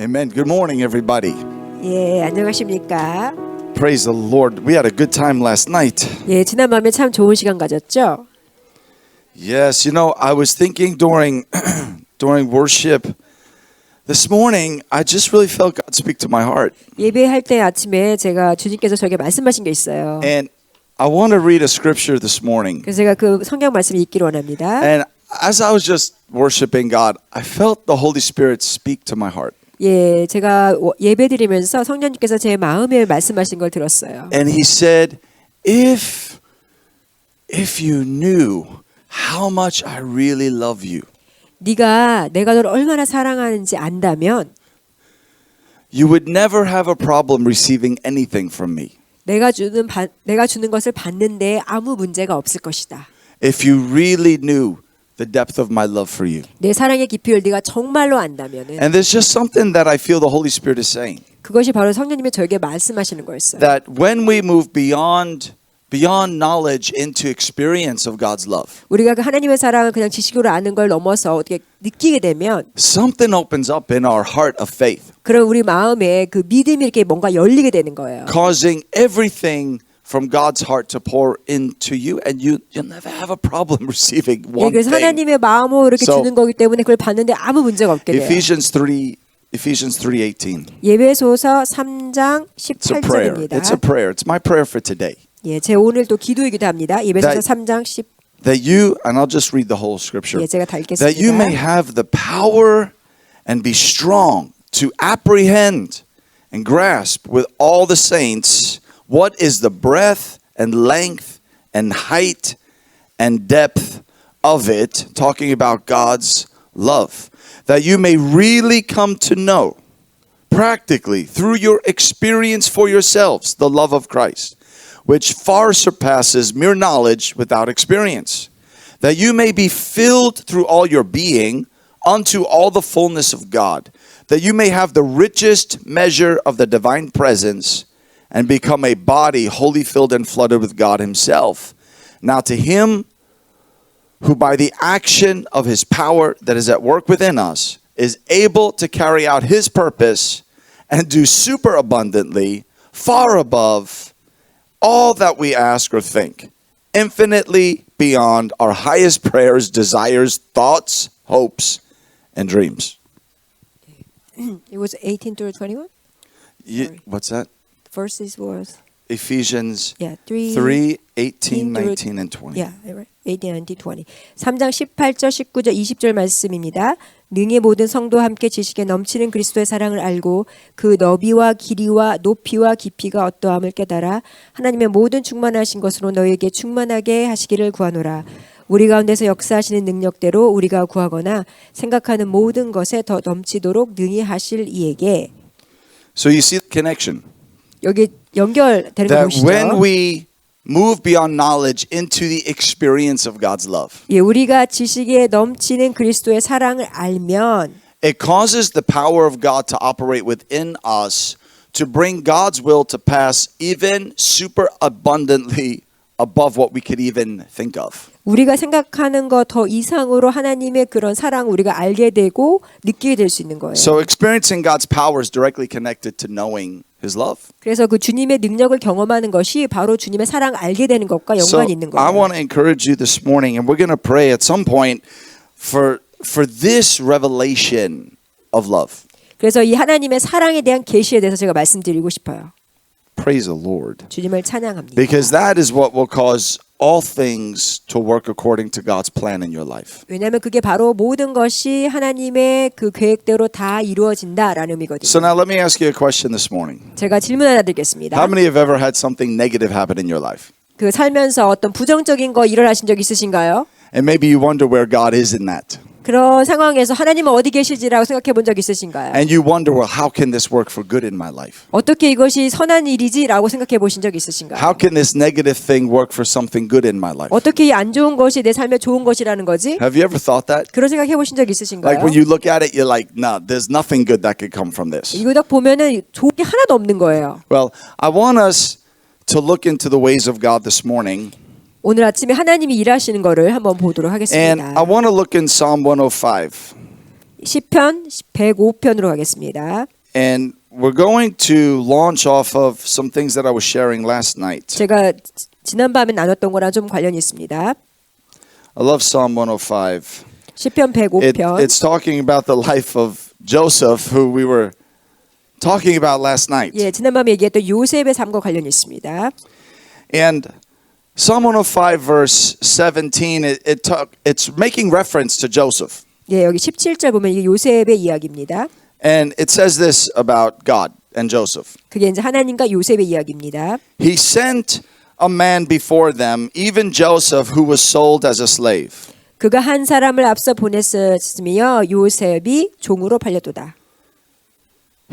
Amen. Good morning, everybody. 예, 안녕하십니까? Praise the Lord. We had a good time last night. 예, 지난 밤에 참 좋은 시간 가졌죠? Yes, I was thinking during during worship this morning, I just really felt God speak to my heart. 예배할 때 아침에 제가 주님께서 저에게 말씀하신 게 있어요. And I want to read a scripture this morning. 그래서 제가 그 성경 말씀을 읽기를 원합니다. And as I was just worshiping God, I felt the Holy Spirit speak to my heart. 예, 제가 예배드리면서 성령님께서 제 마음에 말씀하신 걸 들었어요. And he said, if you knew how much I really love you, 네가 내가 너를 얼마나 사랑하는지 안다면 you would never have a problem receiving anything from me. 내가 주는 것을 받는데 아무 문제가 없을 것이다. If you really knew the depth of my love for you. 내 사랑의 깊이를 네가 정말로 안다면은 And there's just something that I feel the Holy Spirit is saying. 그것이 바로 성령님이 저에게 말씀하시는 거였어요. That when we move beyond knowledge into experience of God's love, 우리가 그 하나님의 사랑을 그냥 지식으로 아는 걸 넘어서 어떻게 느끼게 되면 something opens up in our heart of faith, 그럼 우리 마음에 그 믿음이 이렇게 뭔가 열리게 되는 거예요. causing everything from God's heart to pour into you, and you'll never have a problem receiving 예, one 그래서 thing. 하나님의 마음으로 이렇게 So, 주는 거기 때문에 그걸 받는데 아무 문제가 없게 돼요. Ephesians 3:18. 예배소서 3장 It's a prayer. 18절입니다. It's a prayer. It's my prayer for today. 예, 제 오늘 또 기도이기도 합니다. 예배소서 That- 3장 10. That you, and I'll just read the whole scripture. 예, 제가 다 That you may 읽겠습니다. have the power and be strong to apprehend and grasp with all the saints what is the breadth and length and height and depth of it, talking about God's love, that you may really come to know practically through your experience for yourselves the love of Christ, which far surpasses mere knowledge without experience, that you may be filled through all your being unto all the fullness of God, that you may have the richest measure of the divine presence and become a body wholly filled and flooded with God himself. Now to him who by the action of his power that is at work within us is able to carry out his purpose and do superabundantly, far above all that we ask or think, infinitely beyond our highest prayers, desires, thoughts, hopes, and dreams. It was 18 through 21. What's that? Verses was Ephesians yeah, 3 18, 19, and 20. Yeah, right. 18, 19, 20. 3장 18절, 19절, 20절 말씀입니다. 능히 모든 성도와 함께 지식에 넘치는 그리스도의 사랑을 알고 그 너비와 길이와 높이와 깊이가 어떠함을 깨달아 하나님의 모든 충만하신 것으로 너희에게 충만하게 하시기를 구하노라. 우리 가운데서 역사하시는 능력대로 우리가 구하거나 생각하는 모든 것에 더 넘치도록 능히 하실 이에게. So you see the connection. 여기 연결되는 거 That 보시죠. when we move beyond knowledge into the experience of God's love, 예, 우리가 지식에 넘치는 그리스도의 사랑을 알면 it causes the power of God to operate within us to bring God's will to pass even super abundantly above what we could even think of. 우리가 생각하는 것 더 이상으로 하나님의 그런 사랑을 우리가 알게 되고 느끼게 될 수 있는 거예요. So experiencing God's power is directly connected to knowing his love. 그래서 그 주님의 능력을 경험하는 것이 바로 주님의 사랑을 알게 되는 것과 So 연관이 있는 I 거예요. want to encourage you this morning, and we're going to pray at some point for this revelation of love. 그래서 이 하나님의 사랑에 대한 계시에 대해서 제가 말씀드리고 싶어요. Praise the Lord. 주님을 찬양합니다. Because that is what will cause all things to work according to God's plan in your life. 왜냐하면 그게 바로 모든 것이 하나님의 그 계획대로 다 이루어진다라는 의미거든요. So now let me ask you a question this morning. 제가 질문 하나 드리겠습니다. How many have ever had something negative happen in your life? 그 살면서 어떤 부정적인 거 일어나신 적 있으신가요? And maybe you wonder where God is in that. 그런 상황에서 하나님은 어디 계시지라고 생각해 본 적 있으신가요? And you wonder, well, how can this work for good in my life? 어떻게 이것이 선한 일이지라고 생각해 보신 적 있으신가요? How can this negative thing work for something good in my life? 어떻게 이 안 좋은 것이 내 삶에 좋은 것이라는 거지? Have you ever thought that? 그런 생각해 보신 적 있으신가요? Like when you look at it, you're like, no, there's nothing good that could come from this. 이거 딱 보면은 좋은 게 하나도 없는 거예요. Well, I want us to look into the ways of God this morning. 오늘 아침에 하나님이 일하시는 거를 한번 보도록 And 하겠습니다. I want to look in Psalm 105. 시편 105편으로 가겠습니다. And we're going to launch off of some things that I was sharing last night. 제가 지난밤에 나눴던 거랑 좀 관련이 있습니다. I love Psalm 105. 시편 105편. It's talking about the life of Joseph, who we were talking about last night. 예, 지난밤에 얘기했던 요셉의 삶과 관련이 있습니다. And Psalm 105 verse 17, it's making reference to Joseph. 예, 여기 17절 보면 이게 요셉의 이야기입니다. And it says this about God and Joseph. 그게 이제 하나님과 요셉의 이야기입니다. He sent a man before them, even Joseph, who was sold as a slave. 그가 한 사람을 앞서 보냈으며 요셉이 종으로 팔렸도다.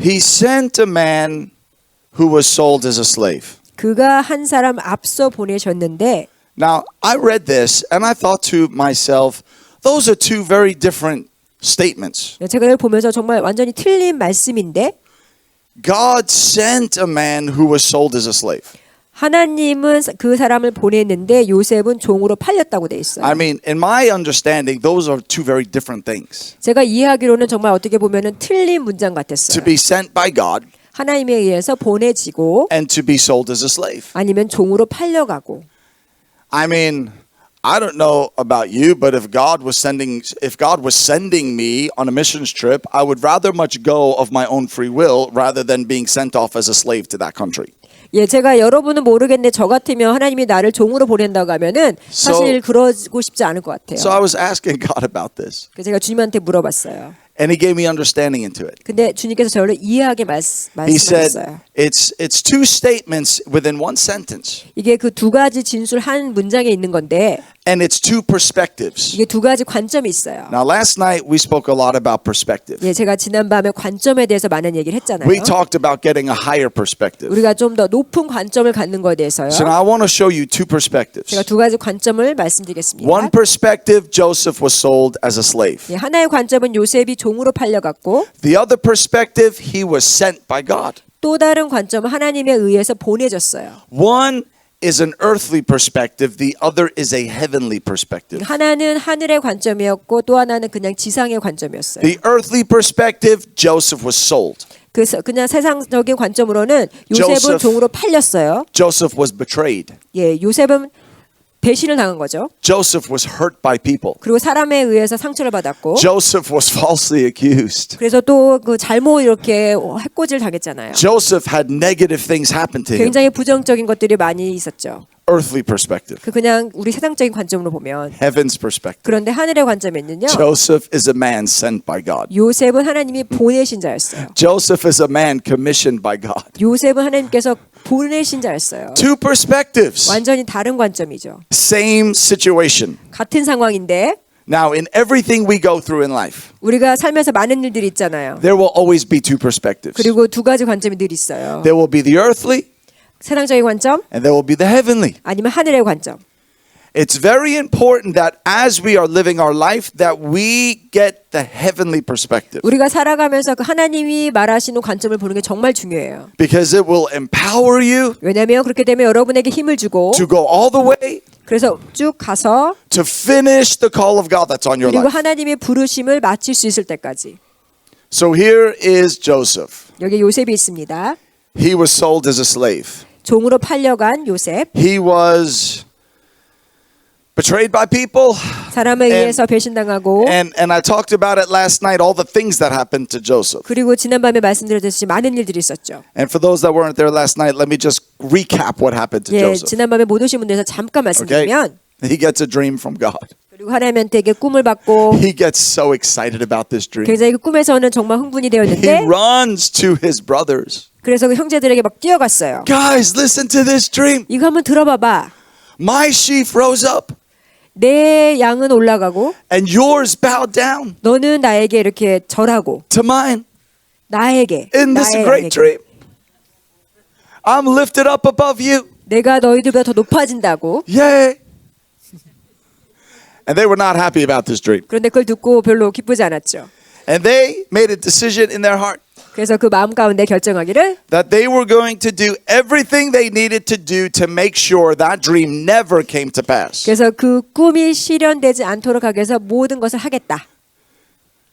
He sent a man who was sold as a slave. 그가 한 사람 앞서 보내셨는데 Now, I read this and I thought to myself, those are two very different statements. 제가 이걸 보면서 정말 완전히 틀린 말씀인데 God sent a man who was sold as a slave. 하나님은 그 사람을 보냈는데 요셉은 종으로 팔렸다고 돼 있어요. I mean, in my understanding, those are two very different things. 제가 이해하기로는 정말 어떻게 보면은 틀린 문장 같았어요. To be sent by God 하나님에 의해서 보내지고 and to be sold as a slave. 아니면 종으로 팔려가고. I mean, I don't know about you, but if God was sending me on a missions trip, I would rather much go of my own free will rather than being sent off as a slave to that country. 예, 제가 여러분은 모르겠는데 저 같으면 하나님이 나를 종으로 보낸다고 하면은 사실 그러고 싶지 않을 것 같아요. So I was asking God about this, 그래서 제가 주님한테 물어봤어요. and He gave me understanding into it. 근데 주님께서 저를 이해하게 He said, 말씀하셨어요. it's two statements within one sentence, 이게 그 두 가지 진술 한 문장에 있는 건데 and it's two perspectives. 이게 두 가지 관점이 있어요. Now, last night we spoke a lot about perspective. 예, 제가 지난밤에 관점에 대해서 많은 얘기를 했잖아요. We talked about getting a higher perspective. 우리가 좀 더 높은 관점을 갖는 거에 대해서요. So now I want to show you two perspectives. 제가 두 가지 관점을 말씀드리겠습니다. One perspective, Joseph was sold as a slave. 예, 하나의 관점은 요셉이 종으로 팔려갔고 The other perspective, he was sent by God. 또 다른 관점은 하나님에 의해서 보내졌어요. One is an earthly perspective, the other is a heavenly perspective. 하나는 하늘의 관점이었고 또 하나는 그냥 지상의 관점이었어요. The earthly perspective, Joseph was sold. 그래서 그냥 세상적인 관점으로는 요셉은 Joseph. 종으로 팔렸어요. Joseph was betrayed. 예, 요셉은 배신을 당한 거죠. Joseph was hurt by people. 그리고 사람에 의해서 상처를 받았고 Joseph was falsely accused. 그래서 또 그 잘못 이렇게 해코지를 당했잖아요. Joseph had negative things happen to him. 굉장히 부정적인 것들이 많이 있었죠. Earthly perspective. 그 그냥 우리 세상적인 관점으로 보면 Heaven's perspective. 그런데 하늘의 관점에는요. Joseph is a man sent by God. 요셉은 하나님이 보내신 자였어요. Joseph is a man commissioned by God. 요셉은 하나님께서 보내신 자였어요. Two perspectives. 완전히 다른 관점이죠. Same situation. 같은 상황인데 Now, in everything we go through in life, 우리가 살면서 많은 일들이 있잖아요. there will always be two perspectives. 그리고 두 가지 관점이 늘 있어요. There will be the earthly 세상적인 관점 and there will be the heavenly. 아니면 하늘의 관점. It's very important that as we are living our life that we get the heavenly perspective 우리가 살아가면서 그 하나님이 말하시는 관점을 보는 게 정말 중요해요. because it will empower you 왜냐하면 그렇게 되면 여러분에게 힘을 주고 to go all the way 그래서 쭉 가서 to finish the call of God that's on your 그리고 life. 하나님의 부르심을 마칠 수 있을 때까지. So here is Joseph. 여기 요셉이 있습니다. He was sold as a slave. 종으로 팔려간 요셉. He was betrayed by people. 사람에 의해서 배신당하고 And I talked about it last night, all the things that happened to Joseph. 그리고 지난밤에 말씀드렸듯이 많은 일들이 있었죠. And for those that weren't there last night, let me just recap what happened to 예, Joseph. 지난밤에 못 오신 분들에서 잠깐 말씀드리면 He gets a dream from God. 그리고 하나님한테 꿈을 받고 He gets so excited about this dream. 굉장히 그 꿈에서는 정말 흥분이 He 되었는데 runs to his brothers. 그래서 그 형제들에게 막 뛰어갔어요. Guys, listen to this dream. 이거 한번 들어봐봐. My sheep rose up 내 양은 올라가고 and yours bowed down 너는 나에게 이렇게 절하고 to mine. 나에게 Isn't this a 나의 great 양에게. dream? I'm lifted up above you. 내가 너희들보다 더 높아진다고. Yay. And they were not happy about this dream. 그런데 그걸 듣고 별로 기쁘지 않았죠. And they made a decision in their heart 그래서 그 마음 가운데 결정하기를 that they were going to do everything they needed to do to make sure that dream never came to pass. 그래서 그 꿈이 실현되지 않도록 하기 위해서 모든 것을 하겠다.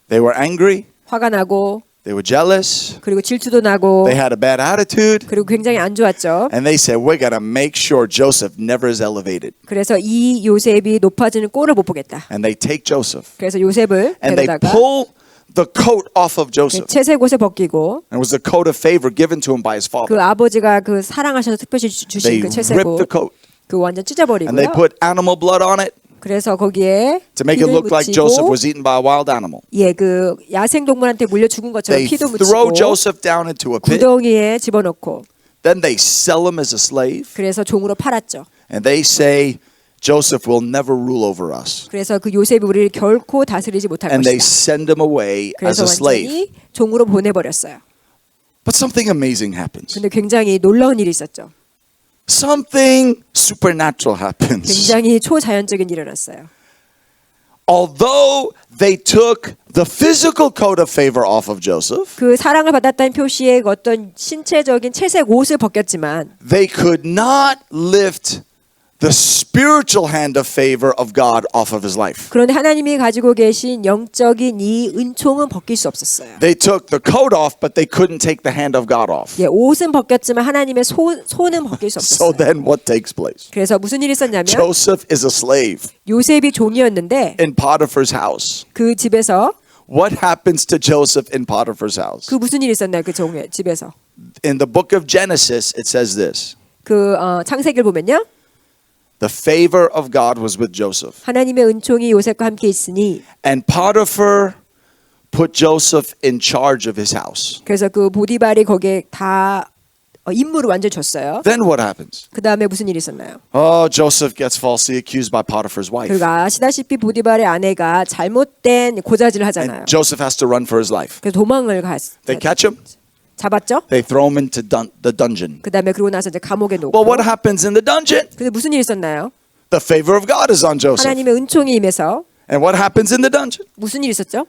They were angry. 화가 나고 They were jealous. 그리고 질투도 나고 They had a bad attitude. 그리고 굉장히 안 좋았죠. And they said, we're going to make sure Joseph never is elevated. 그래서 이 요셉이 높아지는 꼴을 못 보겠다. And they take Joseph. 그래서 요셉을 And they 데려다가 pull the coat off of Joseph. 채색 옷을 벗기고 And it was the coat of favor given to him by his father. 그 아버지가 그 사랑하셔서 특별히 주신 They 그 채색 ripped the 옷 coat. 그 완전 And they 찢어버리고요. put animal blood on it 그래서 거기에 to make it 피를 look like Joseph 묻히고 was eaten by a wild animal. 예, 그 야생 동물한테 물려 죽은 것처럼 They 피도 throw 묻히고 Joseph down into a pit. 구덩이에 집어넣고 Then they sell him as a slave. 그래서 종으로 팔았죠. And they say, Joseph will never rule over us. 그래서 그 요셉이 우리를 결코 다스리지 못할 And they 것이다. send him away as 그래서 a slave. 완전히 종으로 보내버렸어요. But something amazing happens. 근데 굉장히 놀라운 일이 있었죠. Something supernatural happens. 굉장히 초자연적인 일이 일어났어요. Although they took the physical coat of favor off of Joseph, 그 사랑을 받았다는 표시의 어떤 신체적인 채색 옷을 벗겼지만 they could not lift the spiritual hand of favor of God off of his life. 그런데 하나님이 가지고 계신 영적인 이 은총은 벗길 수 없었어요. They took the coat off, but they couldn't take the hand of God off. 예, 옷은 벗겼지만 하나님의 손은 벗길 수 So 없었어요. then what takes place? 그래서 무슨 일이 있었냐면 Joseph is a slave 요셉이 종이었는데 in Potiphar's house. 그 집에서 What happens to Joseph in Potiphar's house? 그 무슨 일이 있었나요? 그 집에서 In the book of Genesis, it says this. 그 창세기를 보면요. The favor of God was with Joseph. 하나님의 은총이 요셉과 함께 있으니 And Potiphar put Joseph in charge of his house. 그래서 그 보디발이 거기에 다 임무를 완전 줬어요. Then what happens? 그 다음에 무슨 일이 있었나요? Oh, Joseph gets falsely accused by Potiphar's wife. 그리고 아시다시피 보디발의 아내가 잘못된 고자질을 하잖아요. And Joseph has to run for his life. 그래서 도망을 They catch him. 잡았죠. They throw him into the dungeon. 그 다음에 그러고 나서 이제 감옥에 놓고. Well, what happens in the dungeon? 근데 무슨 일이 있었나요? The favor of God is on Joseph. 하나님의 은총이 임해서 And what happens in the dungeon? 무슨 일이 있었죠?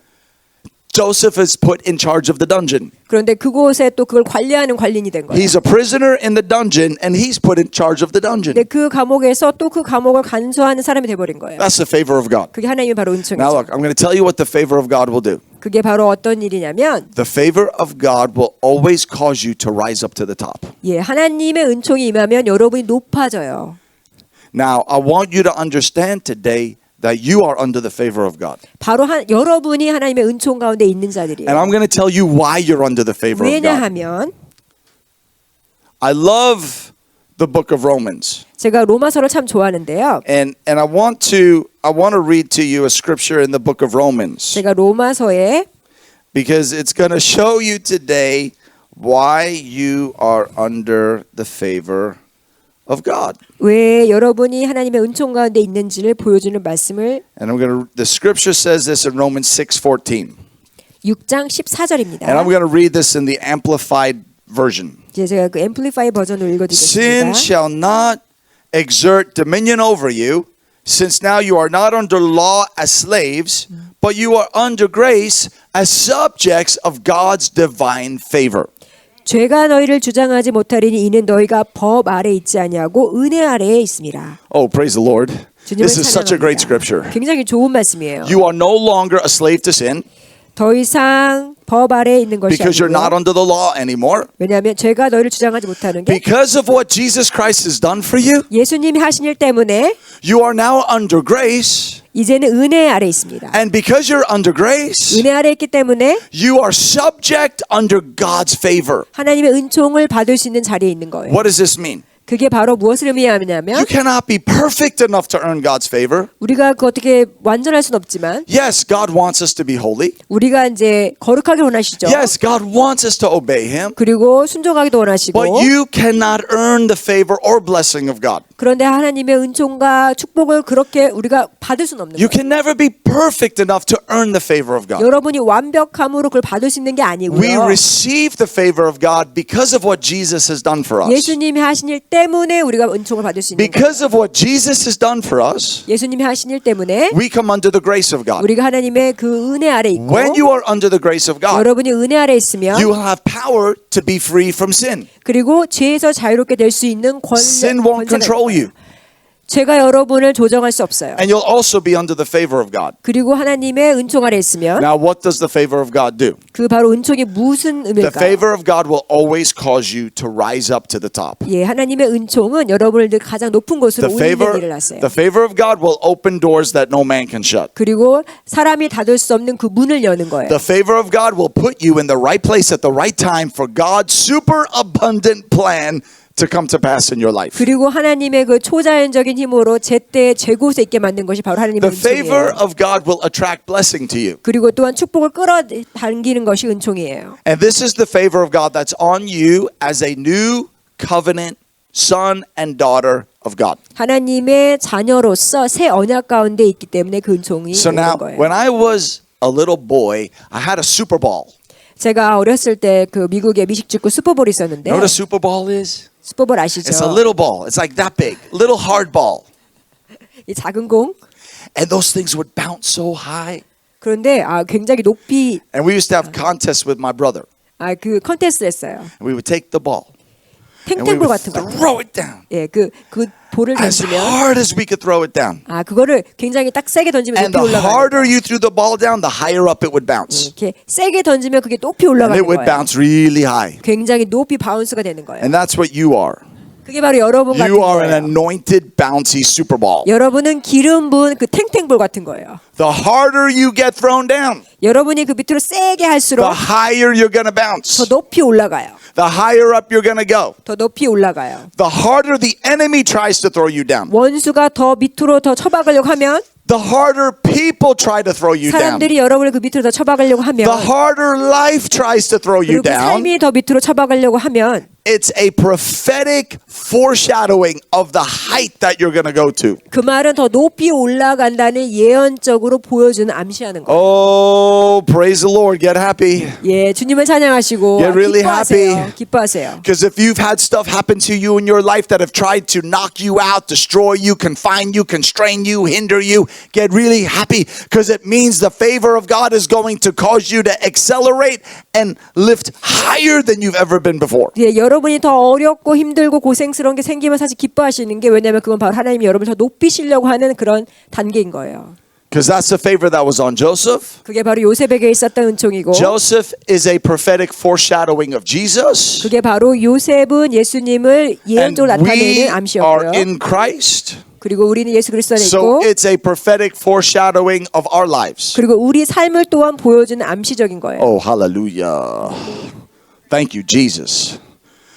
Joseph is put in charge of the dungeon. 그런데 그곳에 또 그걸 관리하는 관리인이 된 거예요. He's a prisoner in the dungeon, and he's put in charge of the dungeon. 근데 그 감옥에서 또 그 감옥을 간수하는 사람이 돼버린 거예요. That's the favor of God. 그게 하나님의 바로 Now 은총이죠. look, I'm going to tell you what the favor of God will do. 그게 바로 어떤 일이냐면 The favor of God will always cause you to rise up to the top. 예, 하나님의 은총이 임하면 여러분이 높아져요. Now, I want you to understand today that you are under the favor of God. 바로 여러분이 하나님의 은총 가운데 있는 자들이에요. And I'm going to tell you why you're under the favor of God. 왜냐하면 I love the book of Romans. 제가 로마서를 참 좋아하는데요. And I want to read to you a scripture in the book of Romans 제가 로마서에 because it's going to show you today why you are under the favor of God. 왜 여러분이 하나님의 은총 가운데 있는지를 보여주는 말씀을 And the scripture says this in Romans 6:14. 6장 14절입니다. And I'm going to read this in the amplified version. 이제 제가 그 앰플리파이 버전으로 Sin 읽어드리겠습니다. shall not exert dominion over you, since now you are not under law as slaves, but you are under grace as subjects of God's divine favor. 죄가 너희를 주장하지 못하리니 이는 너희가 법 아래 있지 아니하고 은혜 아래에 있습니다. Oh, praise the Lord. 주님을 This is such a great 찬양합니다. scripture. 굉장히 좋은 말씀이에요. You are no longer a slave to sin 더 이상 법 아래에 있는 것이 because you're not 아니고 under the law anymore. 왜냐하면 죄가 너희를 주장하지 못하는 게 Because of what Jesus Christ has done for you, 예수님이 하신 일 때문에 you are now under grace. 이제는 은혜 아래 있습니다. And because you're under grace, 은혜 아래 있기 때문에 you are subject under God's favor. 하나님의 은총을 받을 수 있는 자리에 있는 거예요. What does this mean? 그게 바로 무엇을 의미하냐면 You cannot be perfect enough to earn God's favor. 우리가 그 어떻게 완전할 수는 없지만 Yes, God wants us to be holy. 우리가 이제 거룩하게 원하시죠. Yes, God wants us to obey Him. 그리고 순종하기도 원하시고 But you cannot earn the favor or blessing of God. 그런데 하나님의 은총과 축복을 그렇게 우리가 받을 수는 없는 You 거예요. can never be perfect enough to earn the favor of God. 여러분이 완벽함으로 그걸 받을 수 있는 게 We 아니고요. receive the favor of God because of what Jesus has done for us. 예수님이 하신 일 때문에 우리가 은총을 받을 수 있는 거예요. Because of what Jesus has done for us, 예수님이 하신 일 때문에 we come under the grace of God. 우리가 하나님의 그 은혜 아래 있고 When you are under the grace of God, 여러분이 은혜 아래 있으면 you will have power to be free from sin. 그리고 죄에서 자유롭게 될 수 있는 Sin won't 권세가 control you. 죄가 여러분을 조정할 수 없어요. And you'll also be under the favor of God. 그리고 하나님의 은총 아래 있으면 Now, what does the favor of God do? 그 바로 은총이 무슨 The 의미일까요? favor of God will always cause you to rise up to the top. 예, 하나님의 은총은 여러분을 늘 가장 높은 곳으로 올리는 일을 하세요. The favor of God will open doors that no man can shut. 그리고 사람이 닫을 수 없는 그 문을 여는 거예요. The favor of God will put you in the right place at the right time for God's super abundant plan to come to pass in your life. 그리고 하나님의 그 초자연적인 힘으로 제때 제곳에 있게 만든 것이 바로 하나님의 The favor 은총이에요. of God will attract blessing to you. 그리고 또한 축복을 끌어당기는 것이 은총이에요. And this is the favor of God that's on you as a new covenant son and daughter of God. 하나님의 자녀로서 새 언약 가운데 있기 때문에 그 은총이 So 있는 now, 거예요. when I was a little boy, I had a Super Bowl. 제가 어렸을 때 그 미국의 미식축구 슈퍼볼이 있었는데 You know what a Super Bowl is? 슈퍼볼 아시죠? It's a little ball. It's like that big, little hard ball. 이 작은 공. And those things would bounce so high. 그런데 굉장히 높이 And we used to have contests with my brother. 그 컨테스트를 했어요. And we would take the ball and we 탱탱볼 would 같은 거. throw it down 예, 그 볼을 as 던지면 hard as we could throw it down. 그거를 굉장히 딱 세게 던지면 And 높이 the 올라가는 harder 거예요. you threw the ball down, the higher up it would bounce. 이렇게 세게 던지면 그게 높이 And 올라가는 it would 거예요. bounce really high. 굉장히 높이 바운스가 되는 거예요. And that's what you are. 그게 바로 여러분 같은 You are an 거예요. anointed, bouncy Super Ball. 여러분은 기름 부은 그 탱탱볼 같은 거예요. The harder you get thrown down, 여러분이 그 밑으로 세게 할수록 the higher you're going to 더 bounce. 높이 올라가요. The higher up you're going to go. 더 높이 올라가요. The harder the enemy tries to throw you down. 원수가 더 밑으로 더 쳐박으려고 하면 The harder people try to throw you down. 사람들이 여러분을 그 밑으로 더 쳐박으려고 하면 The harder life tries to throw you 그리고 그 down. 삶이 더 밑으로 쳐박으려고 하면 It's a prophetic foreshadowing of the height that you're going to go to. 그 말은 더 높이 올라간다는 예언적으로 보여주는 암시하는 거예요. Oh, praise the Lord. Get happy. 예, 주님을 찬양하시고 Get really 기뻐하세요. happy. 기뻐하세요. Because if you've had stuff happen to you in your life that have tried to knock you out, destroy you, confine you, constrain you, hinder you, get really happy because it means the favor of God is going to cause you to accelerate and lift higher than you've ever been before. 예, 여러분이 더 어렵고 힘들고 고생스러운 게 생기면 사실 기뻐하시는 게 왜냐하면 그건 바로 하나님이 여러분을 더 높이시려고 하는 그런 단계인 거예요. Because that's the favor that was on Joseph. 그게 바로 요셉에게 있었던 은총이고 Joseph is a prophetic foreshadowing of Jesus. 그게 바로 요셉은 예수님을 And 예언적으로 we 나타내는 are 암시였고요. in Christ. 그리고 우리는 예수 그리스도 안에 So 있고 it's a prophetic foreshadowing of our lives. 그리고 우리 삶을 또한 보여주는 암시적인 거예요. Oh, hallelujah. Thank you, Jesus.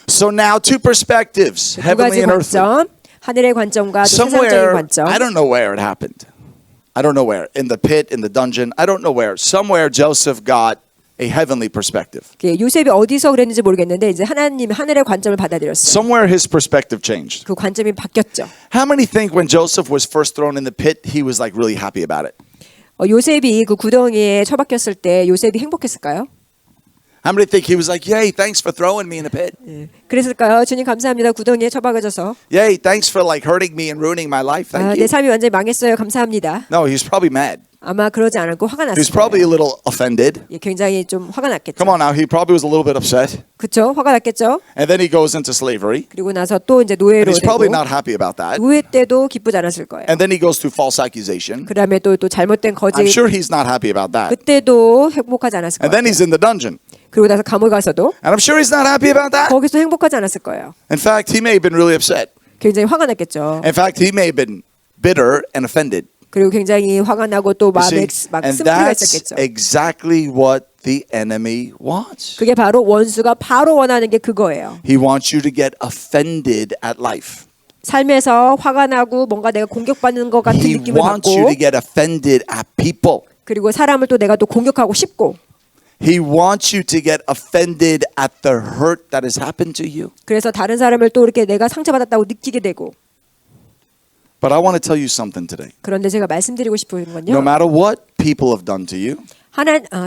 So now two perspectives, 두 heavenly 가지 and earthly. 관점, 하늘의 관점과 또 세상적인 Somewhere, 관점. I don't know where it happened. I don't know where. In the pit, in the dungeon. I don't know where. Somewhere Joseph got a heavenly perspective. 요셉이 어디서 그랬는지 모르겠는데 이제 하나님 하늘의 관점을 받아들였어요. Somewhere his perspective changed. 그 관점이 바뀌었죠. How many think when Joseph was first thrown in the pit, he was like really happy about it? 요셉이 그 구덩이에 처박혔을 때 요셉이 행복했을까요? How many think he was like, yay, thanks for throwing me in the pit? 그랬을까요? 주님 감사합니다. 구덩이에 처박아져서 Yay, thanks for like hurting me and ruining my life. Thank 내 you. 삶이 완전히 망했어요. 감사합니다. No, he's probably mad. 아마 그러지 않고 화가 He was 났을 probably a 거예요. little offended. 굉장히 좀 화가 났겠죠. Come on now, he probably was a little bit upset. 그렇죠? 화가 났겠죠. And then he goes into slavery. 그리고 나서 또 이제 And 노예로 he's probably 되고 not happy about that. 노예 때도 기쁘지 않았을 거예요. And then he goes through false accusation. 그다음에 또 잘못된 거짓 I'm sure he's not happy about that. 그때도 행복하지 않았을 And 거예요. then he's in the dungeon. 그리고 나서 감옥 가서도 And I'm sure he's not happy about that. 거기서 행복하지 않았을 거예요. In fact, he may have been really upset. 굉장히 화가 났겠죠. In fact, he may have been bitter and offended. 그리고 굉장히 화가 나고 또 You 마음에 see? 막 And 승부가 that's 있었겠죠. exactly what the enemy wants. 그게 바로 원수가 바로 원하는 게 그거예요. He wants you to get offended at life. 삶에서 화가 나고 뭔가 내가 공격받는 것 같은 He 느낌을 wants you 받고 to get offended at people. 그리고 사람을 또 내가 또 공격하고 싶고 He wants you to get offended at the hurt that has happened to you. 그래서 다른 사람을 또 이렇게 내가 상처받았다고 느끼게 되고 But I want to tell you something today. 그런데 제가 말씀드리고 싶은 No 건요. matter what people have done to you,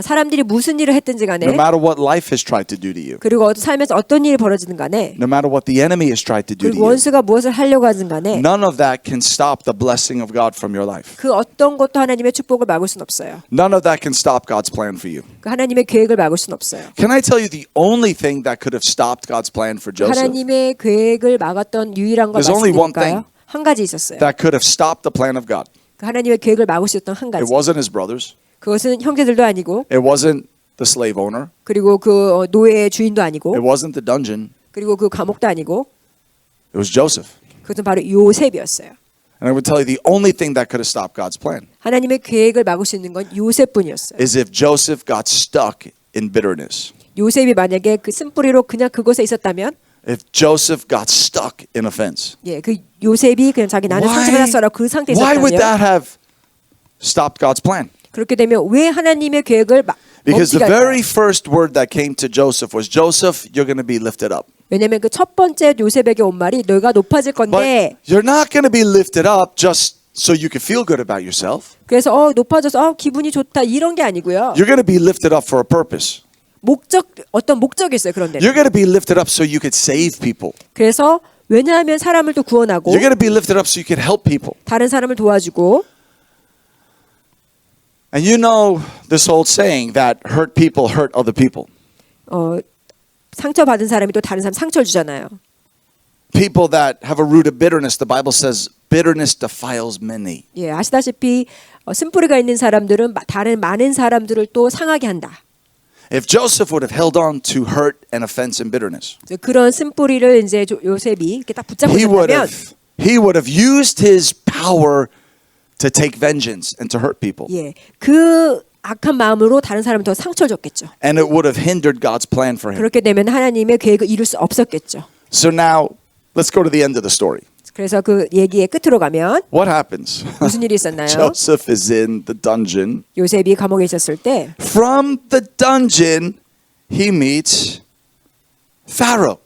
사람들이 무슨 일을 했든지 간에 no matter what life has tried to do to you, 그리고 삶에서 어떤 일이 벌어지든 간에 no matter what the enemy has tried to do to 그리고 you, 원수가 무엇을 하려고 하든 간에 none of that can stop the blessing of God from your life. 그 어떤 것도 하나님의 축복을 막을 수는 없어요. None of that can stop God's plan for you. 그 하나님의 계획을 막을 수는 없어요. Can I tell you the only thing that could have stopped God's plan for Joseph? 하나님의 계획을 막았던 유일한 것 There's only one 말씀드릴까요? 한 가지 있었어요. that could have stopped the plan of God. 그 하나님의 계획을 막을 수 있었던 한 It 가지. wasn't his brothers. 그것은 형제들도 아니고, It wasn't the slave owner. 그리고 그 노예의 주인도 아니고, It wasn't the dungeon. 그리고 그 감옥도 아니고, It was Joseph. 그것은 바로 요셉이었어요. And I would tell you the only thing that could have stopped God's plan 하나님의 계획을 막을 수 있는 건 요셉뿐이었어요. is if Joseph got stuck in bitterness. 요셉이 만약에 그 쓴뿌리로 그냥 그곳에 있었다면, If Joseph got stuck in offense. 예, 그 요셉이 그냥 자기 나는 상처받았어라 그 상태에 Why would 있었다면, that have stopped God's plan? 그렇게 되면 왜 하나님의 계획을 Because the 멈추게 very 할까요? first word that came to Joseph was, Joseph, you're going to be lifted up. 왜냐면 그 첫 번째 요셉에게 온 말이 너가 높아질 건데, But you're not going to be lifted up just so you can feel good about yourself. 그래서 높아져서 기분이 좋다 이런 게 아니고요. You're going to be lifted up for a purpose. 어떤 목적이 있어요. 그런데 You're going to be lifted up so you could save people. 그래서 왜냐하면 사람을 또 구원하고 You're going to be lifted up so you could help people. 다른 사람을 도와주고, And you know this old saying that hurt people hurt other people. 상처받은 사람이 또 다른 사람 상처를 주잖아요. People that have a root of bitterness, the Bible says bitterness defiles many. 예, 아시다시피 쓴뿌리가 있는 사람들은 다른 많은 사람들을 또 상하게 한다. If Joseph would have held on to hurt and offense and bitterness, 그런 쓴뿌리를 이제 요셉이 이렇게 딱 붙잡고 있었다면, he would have used his power to take vengeance and to hurt people. 예, 그 악한 마음으로 다른 사람을 더 상처를 줬겠죠. And it would have hindered God's plan for him. 그렇게 되면 하나님의 계획을 이룰 수 없었겠죠. So now, let's go to the end of the story. 그래서 그 얘기의 끝으로 가면 What happens? 무슨 일이 있었나요? Joseph is in the dungeon. 요셉이 감옥에 있었을 때 From the dungeon, he meets Pharaoh.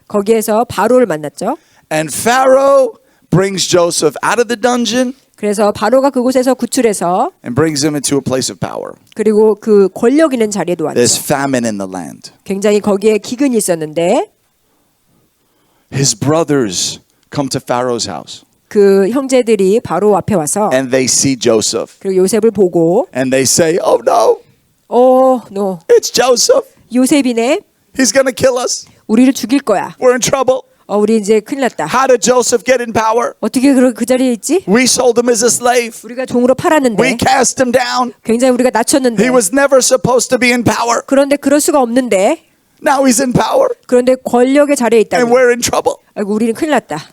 거기에서 바로를 만났죠. And Pharaoh brings Joseph out of the dungeon 그래서 바로가 그곳에서 구출해서 and brings him into a place of power. 그리고 그 권력 있는 자리에 놓았죠. There's famine in the land. 굉장히 거기에 기근이 있었는데 His brothers come to Pharaoh's house 그 형제들이 바로 앞에 와서 and they see Joseph 그리고 요셉을 보고 and they say, "Oh no, no, it's Joseph. 요셉이네. He's going to kill us. 우리를 죽일 거야. We're in trouble. 우리 이제 큰일 났다. How did Joseph get in power? 어떻게 그 자리에 있지? We sold him as a slave. 우리가 종으로 We 팔았는데 cast him down. 굉장히 우리가 낮췄는데 He was never supposed to be in power. 그런데 그럴 수가 없는데 Now he's in power 그런데 권력의 자리에 있다니 and we're in trouble." 아이고 우리는 큰일 났다.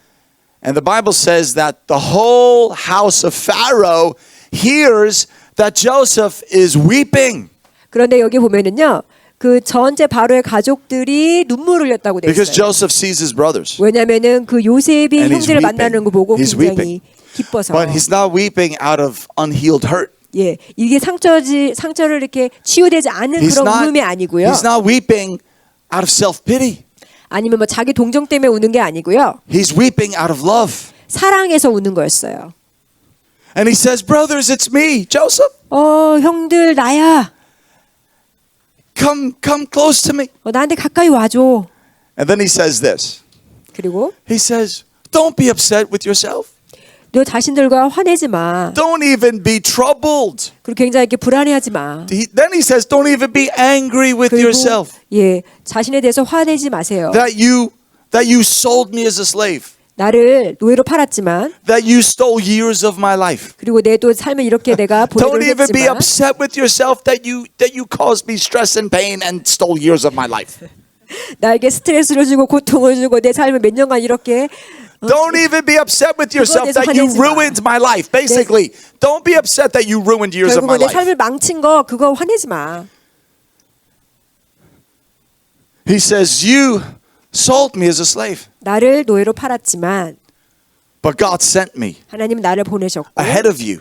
And the Bible says that the whole house of Pharaoh hears that Joseph is weeping 그런데 여기 보면은요. 그 전체 바로의 가족들이 눈물을 흘렸다고 되어 because 있어요. Joseph sees his brothers. 왜냐면은 그 요셉이 And he's 형제를 weeping. 만나는 거 보고 He's 굉장히 기뻐서 But he's not weeping out of unhealed hurt. 예, 이게 상처를 이렇게 치유되지 않은 그런 울음이 아니고요. He's not weeping out of self-pity. 아니면 뭐 자기 동정 때문에 우는 게 아니고요. He's weeping out of love. 사랑해서 우는 거였어요. And he says, "Brothers, it's me, Joseph. 형들 나야. Come close to me." 나한테 가까이 와줘. And then he says this. 그리고 He says, "Don't be upset with yourself. 너 자신들과 화내지 마. Don't even be troubled." 그리고 굉장히 이렇게 불안해하지 마. Then he says, "Don't even be angry with 그리고 yourself 예, 자신에 대해서 화내지 마세요. that you sold me as a slave, 나를 노예로 팔았지만 that you stole years of my life. 그리고 내 또 삶을 이렇게 내가 Don't 보내도록 even be 했지만 upset with yourself that you caused me stress and pain and stole years of my life. 나에게 스트레스를 주고 고통을 주고 내 삶을 몇 년간 이렇게 Don't even be upset with yourself that you 화내지 마. ruined my life. Basically, don't be upset that you ruined years of my 결국은 내 life." 삶을 망친 거 그거 화내지 마. He says, "You sold me as a slave, 나를 노예로 팔았지만 but God sent me 하나님은 나를 보내셨고 ahead of you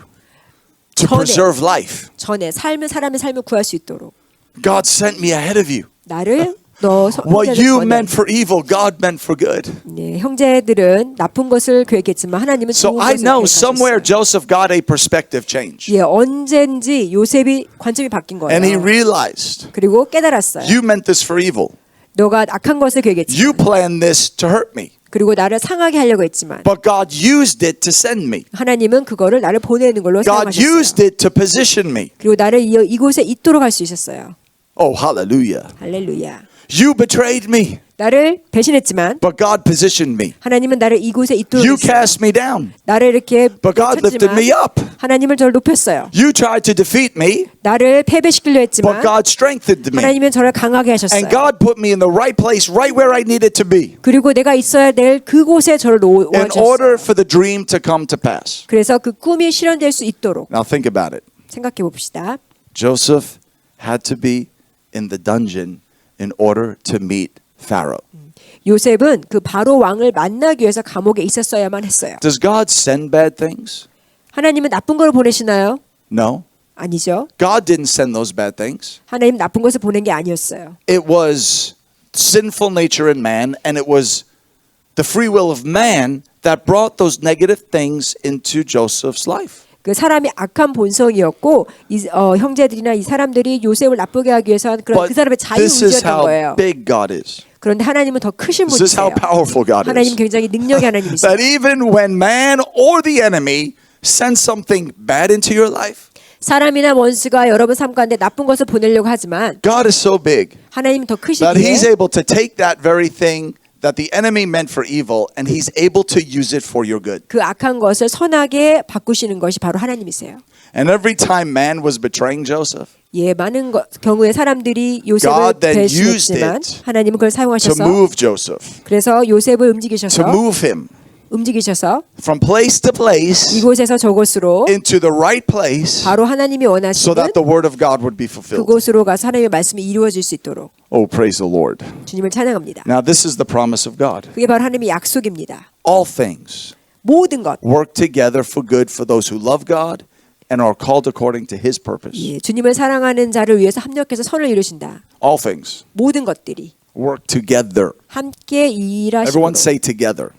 to 전에. preserve life. 전에 사람의 삶을 구할 수 있도록 God sent me ahead of you. 나를 너 What you meant for evil, God meant for good." 네, 형제들은 나쁜 것을 계획했지만 하나님은 좋은 So I 것을 know somewhere 계획하셨어요. Joseph got a perspective change. 예, 언젠지 요셉이 관점이 바뀐 거예요. And he realized, 그리고 깨달았어요. you meant this for evil. 너가 악한 것을 계획했지. You planned this to hurt me. 그리고 나를 상하게 하려고 했지만 But God used it to send me. 하나님은 그거를 나를 보내는 걸로 God 사용하셨어요. used it to position me. 그리고 나를 이곳에 있도록 할 수 있었어요. Oh, hallelujah. 할렐루야. You betrayed me, 나를 배신했지만 but God positioned me. 하나님은 나를 이곳에 있도록 You 했어요. cast me down, 나를 이렇게 but God lifted 쳤지만 me up. 하나님은 저를 높였어요. You tried to defeat me, 나를 패배시키려 but 했지만 God strengthened me. 하나님은 저를 강하게 하셨어요. And God put me in the right place, right where I needed to be, 그리고 내가 있어야 될 그곳에 저를 in order 놓아주셨어요. for the dream to come to pass. 그래서 그 꿈이 실현될 수 있도록 Now think about it. 생각해 봅시다. Joseph had to be in the dungeon in order to meet Pharaoh. 요셉은 그 바로 왕을 만나기 위해서 감옥에 있었어야만 했어요. Does God send bad things? 하나님은 나쁜 걸 보내시나요? No. 아니죠. God didn't send those bad things. 하나님 나쁜 것을 보낸 게 아니었어요. It was sinful nature in man, and it was the free will of man that brought those negative things into Joseph's life. 그 사람이 악한 본성이었고 형제들이나 이 사람들이 요셉을 나쁘게 하기 위해서 한 그런 But 그 사람의 this is 자유의지였던 how 거예요. big God is. 그런데 하나님은 더 크신 This is how 분이세요. powerful God 하나님 is. 굉장히 능력의 하나님이세요. That even when man or the enemy sends something bad into your life, 사람이나 원수가 여러분 삶 가운데 나쁜 것을 보내려고 하지만 God is so big 하나님은 더 that He's 크시기에 able to take that very thing that the enemy meant for evil, and He's able to use it for your good. 그 악한 것을 선하게 바꾸시는 것이 바로 하나님이세요. And every time man was betraying Joseph, 예, 많은 경우에 사람들이 God 요셉을 then used 배신했지만 it 하나님은 그걸 to 사용하셔서 move Joseph, 그래서 요셉을 to 움직이셔서 move him from place to place 이곳에서 저곳으로 into the right place 바로 하나님이 so 원하시는 that the word of God would be fulfilled. 그곳으로 가서 하나님의 말씀이 이루어질 수 있도록 Oh, praise the Lord. 주님을 찬양합니다. Now, this is the promise of God. 그게 바로 하나님의 약속입니다. All things 모든 것, work together for good for those who love God and are called according to His purpose. 예, 주님을 사랑하는 자를 위해서 합력해서 선을 이루신다. All things 모든 것들이 work together. 함께 일하시고 Everyone say together.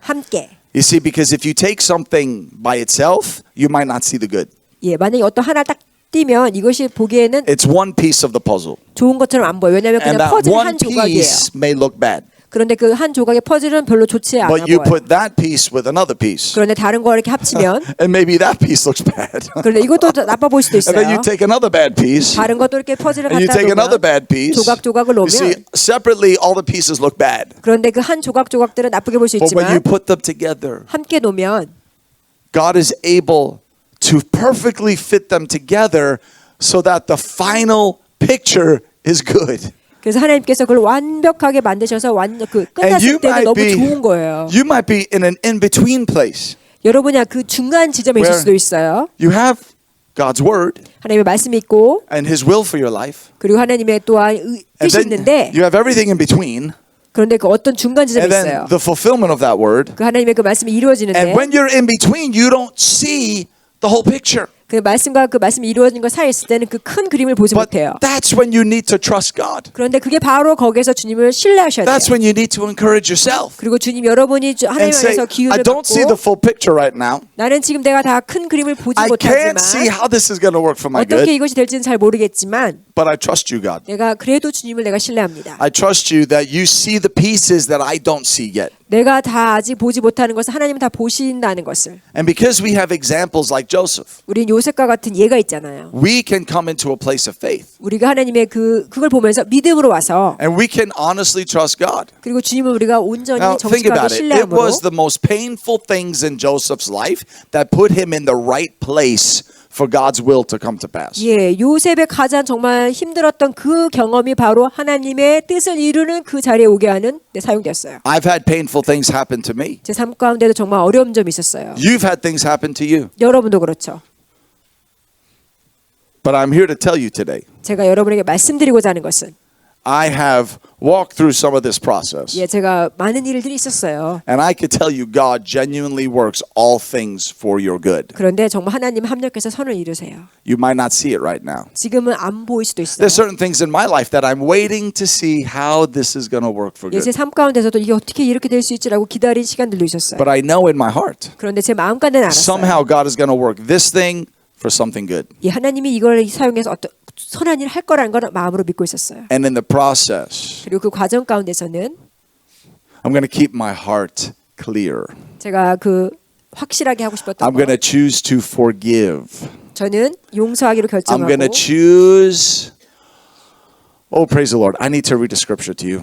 함께. You see, because if you take something by itself, you might not see the good. 예, 만약에 어떤 하나 딱 띄면 이것이 보기에는 It's one piece of the puzzle. 좋은 것처럼 안 보여. 왜냐하면 And 그냥 that 퍼즐 one 한 조각이에요. piece may look bad. 그런데 그 한 조각의 퍼즐은 별로 좋지 않아 But you 보여요. put that piece with another piece, 그런데 다른 거 이렇게 합치면 and maybe that piece looks bad. 그런데 이것도 나빠 보일 수도 And then you 있어요. take another bad piece, 다른 것도 이렇게 퍼즐을 and you 갖다 take another 놓으면 bad piece. 조각조각을 You see, 놓으면 separately, all the pieces look bad. 그런데 그 한 조각조각들은 나쁘게 볼 수 But when you 있지만 put them together, 함께 놓으면 God is able to perfectly fit them together so that the final picture is good. 그래서 하나님께서 그걸 완벽하게 만드셔서 그 And you 끝났을 때는 might 너무 be, 좋은 거예요. you might be in an in-between place. 여러분이 그 중간 지점에 있을 Where- 수도 있어요. You have God's word 하나님의 말씀이 있고 and His will for your life. 그리고 하나님의 또한 And 뜻이 then 있는데 you have everything in between. 그런데 그 어떤 중간 지점이 And then 있어요. the fulfillment of that word. 그 하나님의 그 말씀이 And 이루어지는데 when you're in between, you don't see the whole picture. 그 말씀과 그 말씀이 이루어진 것 사이에 있을 때는 그 큰 그림을 보지 But 못해요. that's when you need to trust God. 그런데 그게 바로 거기에서 주님을 신뢰하셔야 돼요. That's when you need to encourage yourself 그리고 주님 여러분이 and 하나님 say, 안에서 I 기운을 don't see the 받고 full picture right now. 나는 지금 내가 다 큰 그림을 보지 I 못하지만 can't see how this is going to work for my 어떻게 good, 이것이 될지는 잘 모르겠지만 but I trust you, God. 내가 그래도 주님을 내가 신뢰합니다. I trust you that you see the pieces that I don't see yet. 내가 다 아직 보지 못하는 것을 하나님은 다 보신다는 것을. And because we have examples like Joseph, 우린 요셉과 같은 예가 있잖아요. we can come into a place of faith 우리가 하나님의 그걸 보면서 믿음으로 와서 and we can honestly trust God. 그리고 주님을 우리가 온전히 Now think 정직하게 about it. It 신뢰함으로 was the most painful things in Joseph's life that put him in the right place for God's will to come to pass. 예, 요셉의 가장 정말 힘들었던 그 경험이 바로 하나님의 뜻을 이루는 그 자리에 오게 하는 데 사용되었어요. I've had painful things happen to me. 제 삶 가운데도 정말 어려운 점이 있었어요. You've had things happen to you. 여러분도 그렇죠. But I'm here to tell you today, 제가 여러분에게 말씀드리고자 하는 것은 I have walked through some of this process. 예, 제가 많은 일들이 있었어요. And I could tell you God genuinely works all things for your good. 그런데 정말 하나님 합력해서 선을 이루세요. You might not see it right now. 지금은 안 보일 수도 있어요. There's certain things in my life that I'm waiting to see how this is going to work for 예, good. 제 삶 가운데서도 이게 어떻게 이렇게 될 수 있지라고 기다린 시간들도 있었어요. But I know in my heart, 그런데 제 마음 가운데는 알았어요. somehow God is going to work this thing for something good. 예, 하나님이 이걸 사용해서 어떤 선한 일을 할 거라는 걸 마음으로 믿고 있었어요. And in the process, 그리고 그 과정 가운데서는 I'm going to keep my heart clear. 제가 그 확실하게 하고 싶었던 I'm 거. going to choose to forgive. 저는 용서하기로 I'm going to 결정하고 choose Oh, praise the Lord. I need to read a scripture to you.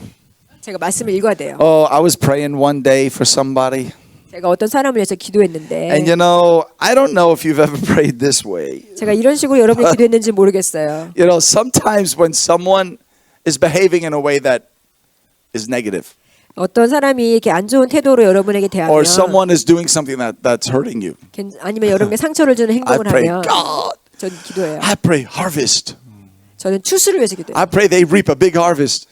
제가 말씀을 읽어야 돼요. Oh, I was praying one day for somebody. 제가 어떤 사람을 위해서 기도했는데 And you know, I don't know if you've ever prayed this way. 제가 이런 식으로 여러분이 기도했는지 모르겠어요. You know, sometimes when someone is behaving in a way that is negative, 어떤 사람이 이렇게 안 좋은 태도로 여러분에게 대하면 or someone is doing something that's hurting you, 아니면 여러분에게 상처를 주는 I 행동을 pray, 하면 God, 저는 기도해요. I pray harvest. 저는 추수를 위해서 기도해요. I pray they reap a big harvest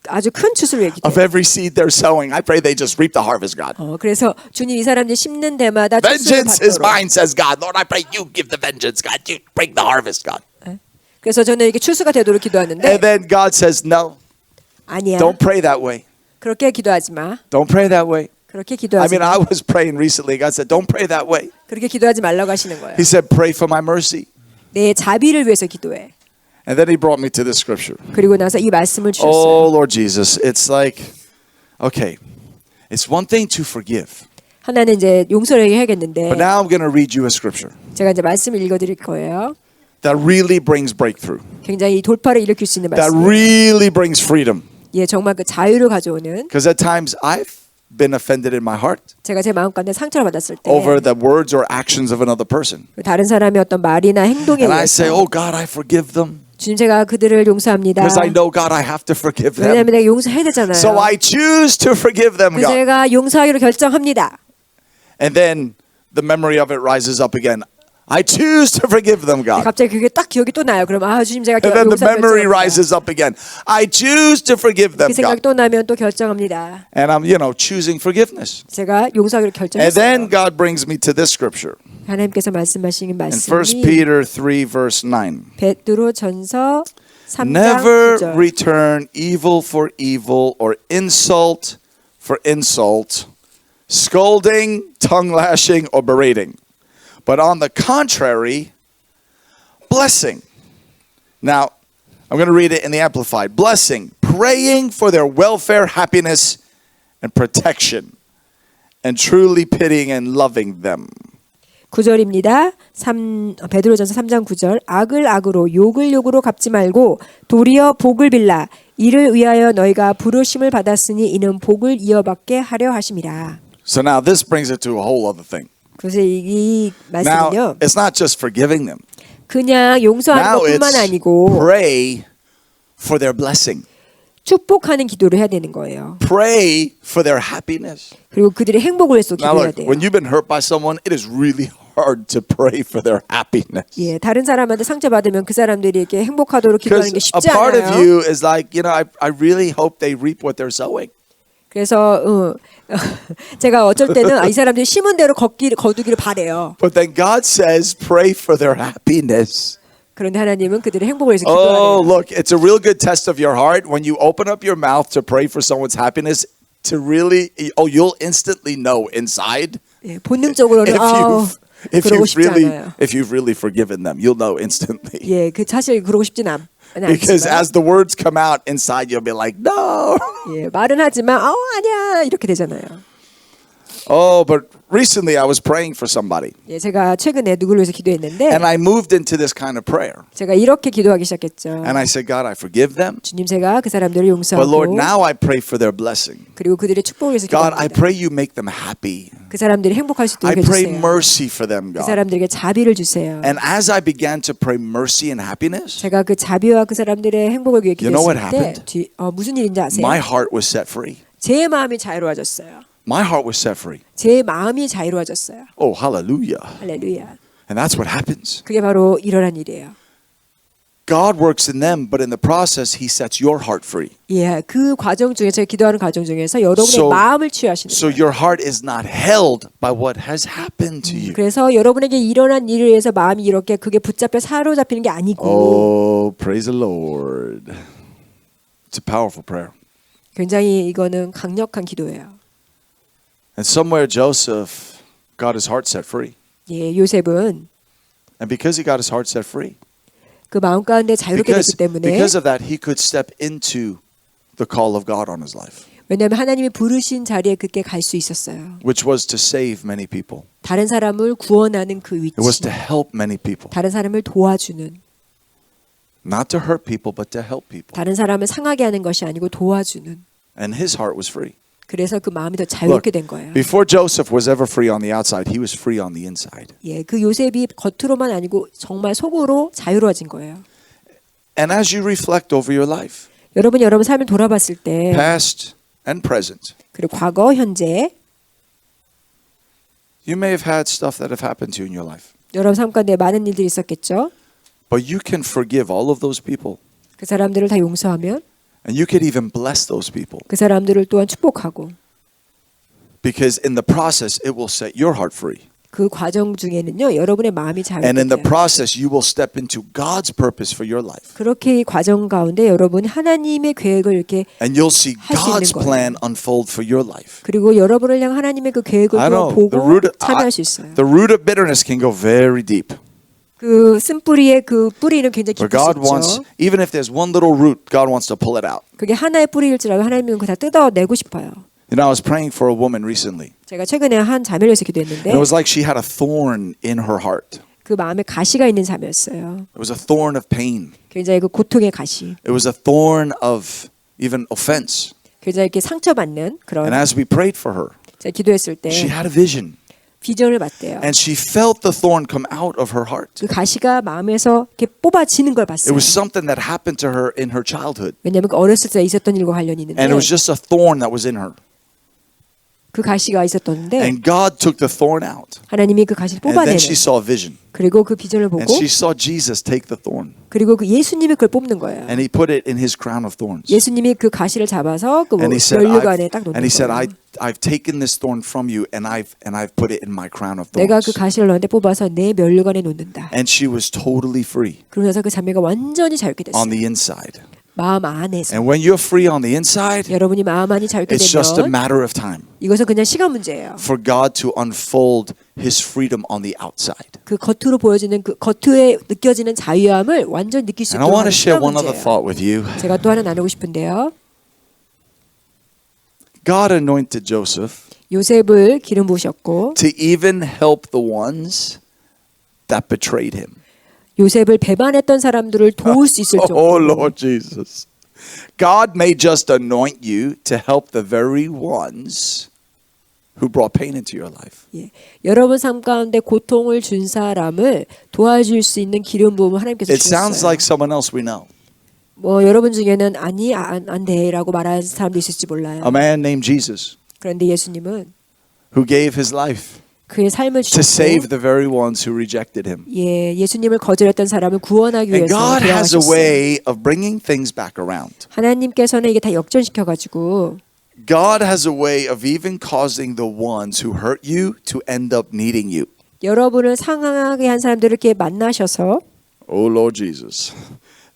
아주 큰 추수를 위해 of 기도해요. every seed they're sowing. I pray they just reap the harvest, God. 그래서 주님 이 사람들이 심는 데마다 추수를 Vengeance is 받도록. mine, says God. Lord, I pray you give the vengeance, God. You bring the harvest, God. 그래서 저는 이게 추수가 되도록 기도하는데 And then God says, no, 아니야. don't pray that way. 그렇게 기도하지 마. Don't pray that way. 그렇게 I 기도하지 mean, 마. I was praying recently. God said, don't pray that way. 그렇게 기도하지 말라고 하시는 거예요. He said, pray for my mercy. 내 자비를 위해서 기도해. And then he brought me to this scripture. 그리고 나서 이 말씀을 Oh, 주셨어요. Lord Jesus, it's like, okay, it's one thing to forgive. 하나는 이제 용서를 해야겠는데 But now I'm going to read you a scripture 제가 이제 말씀을 읽어드릴 거예요. that really brings breakthrough, 굉장히 돌파를 일으킬 수 있는 that 말씀. really brings freedom. 예, 정말 그 자유를 가져오는. Because at times I've been offended in my heart 제가 제 마음 가운데 상처를 받았을 때 over the words or actions of another person. 다른 사람의 어떤 말이나 행동에 And I say, 의해서 oh God, I forgive them. 주님 제가 그들을 용서합니다. Because I know, God, I have to forgive them. 왜냐하면 내가 용서해야 되잖아요. So I choose to forgive them, 그래서 God. 제가 용서하기로 결정합니다. And then the memory of it rises up again. I choose to forgive them, God. 갑자기 그게 딱 기억이 또 나요. 그럼 주님 제가 And then the 용서하기로 memory 결정합니다. rises up again. I choose to forgive them, 그 생각이 God. 또 나면 또 결정합니다. And I'm, choosing forgiveness. 제가 용서하기로 And then 결정했어요. God brings me to this scripture 하나님께서 말씀하시는 in 1 말씀이 Peter 3 verse 9. 베드로전서 3장 Never 9절. return evil for evil or insult for insult, scolding, tongue lashing, or berating. But on the contrary, blessing. Now, I'm going to read it in the Amplified. Blessing, praying for their welfare, happiness, and protection, and truly pitying and loving them. 9절입니다. 베드로전서 3장 9절. 악을 악으로 욕을 욕으로 갚지 말고 도리어 복을 빌라 이를 위하여 너희가 부르심을 받았으니 이는 복을 이어받게 하려 하심이라. So now this brings it to a whole other thing. 그래서 이 Now, 말씀은요. it's not just forgiving them. 그냥 용서하는 Now 것뿐만 it's 아니고 pray for their blessing. 축복하는 기도를 해야 되는 거예요. Pray for their happiness. 그리고 그들의 행복을 위해서 Now 기도해야 look, 돼요. when you've been hurt by someone, it is really hard to pray for their happiness. 예, 다른 사람한테 상처받으면 그 사람들이 이렇게 행복하도록 기도하는 Because 게 a 쉽지 part of 않아요. you is like, I really hope they reap what they're sowing. 그래서 제가 어쩔 때는 이 사람들이 심은 대로 거두기를 바래요. But then God says, pray for their happiness. 그런데 하나님은 그들의 행복을 위해서 Oh, 기도하래요. look, it's a real good test of your heart when you open up your mouth to pray for someone's happiness. To really, you'll instantly know inside 예, 본능적으로는 그러고 싶지 않아요. if you've really forgiven them. You'll know instantly. 예, 그 사실 그러고 싶진 Because 않지만 as the words come out inside, you'll be like, no. 예, 말은 하지만 아니야 이렇게 되잖아요. Oh, but recently I was praying for somebody, 예, 제가 최근에 누구를 위해서 기도했는데 and I moved into this kind of prayer. 제가 이렇게 기도하기 시작했죠. And I said, God, I forgive them. 주님 제가 그 사람들을 But Lord, 용서하고 now I pray for their blessing. 그리고 그들의 축복을 위해서 God, I 기도합니다. pray you make them happy. 그 사람들이 행복할 수 I 있도록 pray 해주세요. mercy for them, 그 God. 사람들에게 자비를 주세요. And as I began to pray mercy and happiness, 제가 그 자비와 그 사람들의 행복을 위해 You know what 기도했을 때 무슨 일인지 아세요? my heart was set free. 제 마음이 자유로워졌어요. My heart was set free. 제 마음이 자유로워졌어요. Oh, hallelujah. 할렐루야. And that's what happens. 그게 바로 일어난 일이에요. God works in them, but in the process, He sets your heart free. 예, 그 과정 중에 제가 기도하는 과정 중에서 여러분의 So- 마음을 취하시는 So 거예요. your heart is not held by what has happened to you. 그래서 여러분에게 일어난 일을 위해서 마음이 이렇게 그게 붙잡혀 사로잡히는 게 아니고 Oh, praise the Lord. It's a powerful prayer. 굉장히 이거는 강력한 기도예요. And somewhere Joseph got his heart set free. 예, 요셉은 And because he got his heart set free, 그 마음 가운데 자유롭게 됐기 때문에 because of that, he could step into the call of God on his life, 왜냐하면 하나님이 부르신 자리에 그게 갈 수 있었어요. which was to save many people. 다른 사람을 구원하는 그 위치, It was to help many people. 다른 사람을 도와주는. Not to hurt people, but to help people. 다른 사람을 상하게 하는 것이 아니고 도와주는. And his heart was free. 그래서 그 마음이 더 Look, 자유롭게 된 거예요. before Joseph was ever free on the outside, he was free on the inside. 예, 그 요셉이 겉으로만 아니고 정말 속으로 자유로워진 거예요. And as you reflect over your life, 여러분이 여러분 삶을 돌아봤을 때 past and present, 그리고 과거, 현재 you may have had stuff that have happened to you in your life. 여러분 삶 가운데 많은 일들이 있었겠죠. But you can forgive all of those people. 그 사람들을 다 용서하면 And you could even bless those people. 그 사람들을 또한 축복하고 Because in the process, it will set your heart free. 그 과정 중에는요 여러분의 마음이 And in the 자유롭게 돼요. process, you will step into God's purpose for your life. 그렇게 이 과정 가운데 여러분 하나님의 계획을 이렇게 And you'll see 할 수 있는 God's 거예요. plan unfold for your life. 그리고 여러분을 향한 하나님의 그 계획을 I 또 know 보고 참여할 수 있어요. the root of bitterness can go very deep. 그 쓴뿌리의 그 뿌리는 굉장히 Where 깊을 수 God wants, 있죠. even if there's one little root, God wants to pull it out. 그게 하나의 뿌리일지라도 하나님은 그거 다 뜯어내고 싶어요. You know, I was praying for a woman recently. 제가 최근에 한 자매를 위해서 And 기도했는데 it was like she had a thorn in her heart. 그 마음에 가시가 있는 자매였어요. It was a thorn of pain. 굉장히 그 고통의 가시, It was a thorn of even offense. 굉장히 이렇게 상처받는 그런. And as we prayed for her, 제가 기도했을 때 she had a vision. 비전을 봤대요. And she felt the thorn come out of her heart. 그 가시가 마음에서 이렇게 뽑아지는 걸 It 봤어요. was something that happened to her in her childhood. 왜냐하면 그 어렸을 때 있었던 일과 관련이 있는데 And it was just a thorn that was in her. 그 가시가 있었던데 And God took the thorn out. 하나님이 그 가시를 And then 뽑아내는. she saw a vision. 그리고 그 비전을 보고 And she saw Jesus take the thorn. 그리고 그 예수님이 그걸 뽑는 거예요. And he put it in his crown of thorns. 예수님이 그 가시를 잡아서 그 And he said, 면류관에 딱 놓는 and he said, 거예요. I've taken this thorn from you and I've put it in my crown of 내가 그 thorns. 가시를 너한테 뽑아서 내 면류관에 놓는다. And she was totally free 그러면서 그 자매가 완전히 자유롭게 됐어요. on the inside. 마음 안에서. And when you're free on the inside, 여러분이 마음 안이 자유롭게 it's just a 되면 matter of time 이것은 그냥 시간 문제예요. for God to unfold his freedom on the outside. 그 겉으로 보여지는 그 겉에 느껴지는 자유함을 완전 느낄 수 And I 있도록 want to 하는 share 시간 one other 문제예요. thought with you. 제가 또 하나 나누고 싶은데요. God anointed Joseph 요셉을 기름 부으셨고 to even help the ones that betrayed him. 요셉을 배반했던 사람들을 도울 수 있을 Oh, 정도로 Lord Jesus. God may just anoint you to help the very ones who brought pain into your life. 예. 여러분 삶 가운데 고통을 준 사람을 도와줄 수 있는 기름 부음을 하나님께서 It sounds 주셨어요. like someone else we know. 뭐 여러분 중에는 아니 안 돼라고 말하는 사람도 있을지 몰라요. A man named Jesus 그런데 예수님은 who gave his life 그의 삶을 to save 주셨고 the very ones who rejected him. 예, 예수님을 거절했던 사람을 구원하기 And 위해서 God has a 돌아가셨어요. way of bringing things back around. 하나님께서는 이게 다 역전시켜 가지고 God has a way of even causing the ones who hurt you to end up needing you. 여러분을 상하게 한 사람들을 이렇게 만나셔서 Oh Lord Jesus.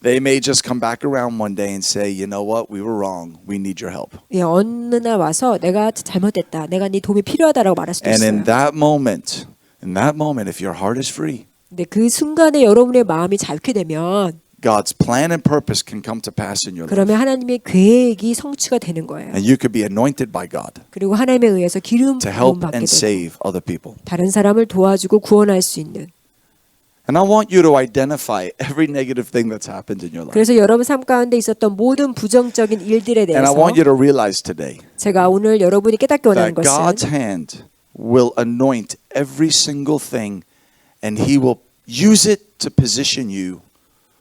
They may just come back around one day and say, you know what, we were wrong. We need your help. 예, 어느 날 와서 내가 잘못했다. 내가 네 도움이 필요하다라고 말할 수도 And 있어요. in that moment, if your heart is free, 근데 그 순간에 여러분의 마음이 자유케 되면 God's plan and purpose can come to pass in your life. 그러면 하나님의 계획이 성취가 되는 거예요. And you could be anointed by God 그리고 하나님에 의해서 기름 to 부음 help 받게 and 되고 save other people. 다른 사람을 도와주고 구원할 수 있는. And I want you to identify every negative thing that's happened in your life. 그래서 여러분 삶 가운데 있었던 모든 부정적인 일들에 And I 대해서 want you to realize today 제가 오늘 여러분이 깨닫기 원하는 that God's 것은 hand will anoint every single thing and He will use it to position you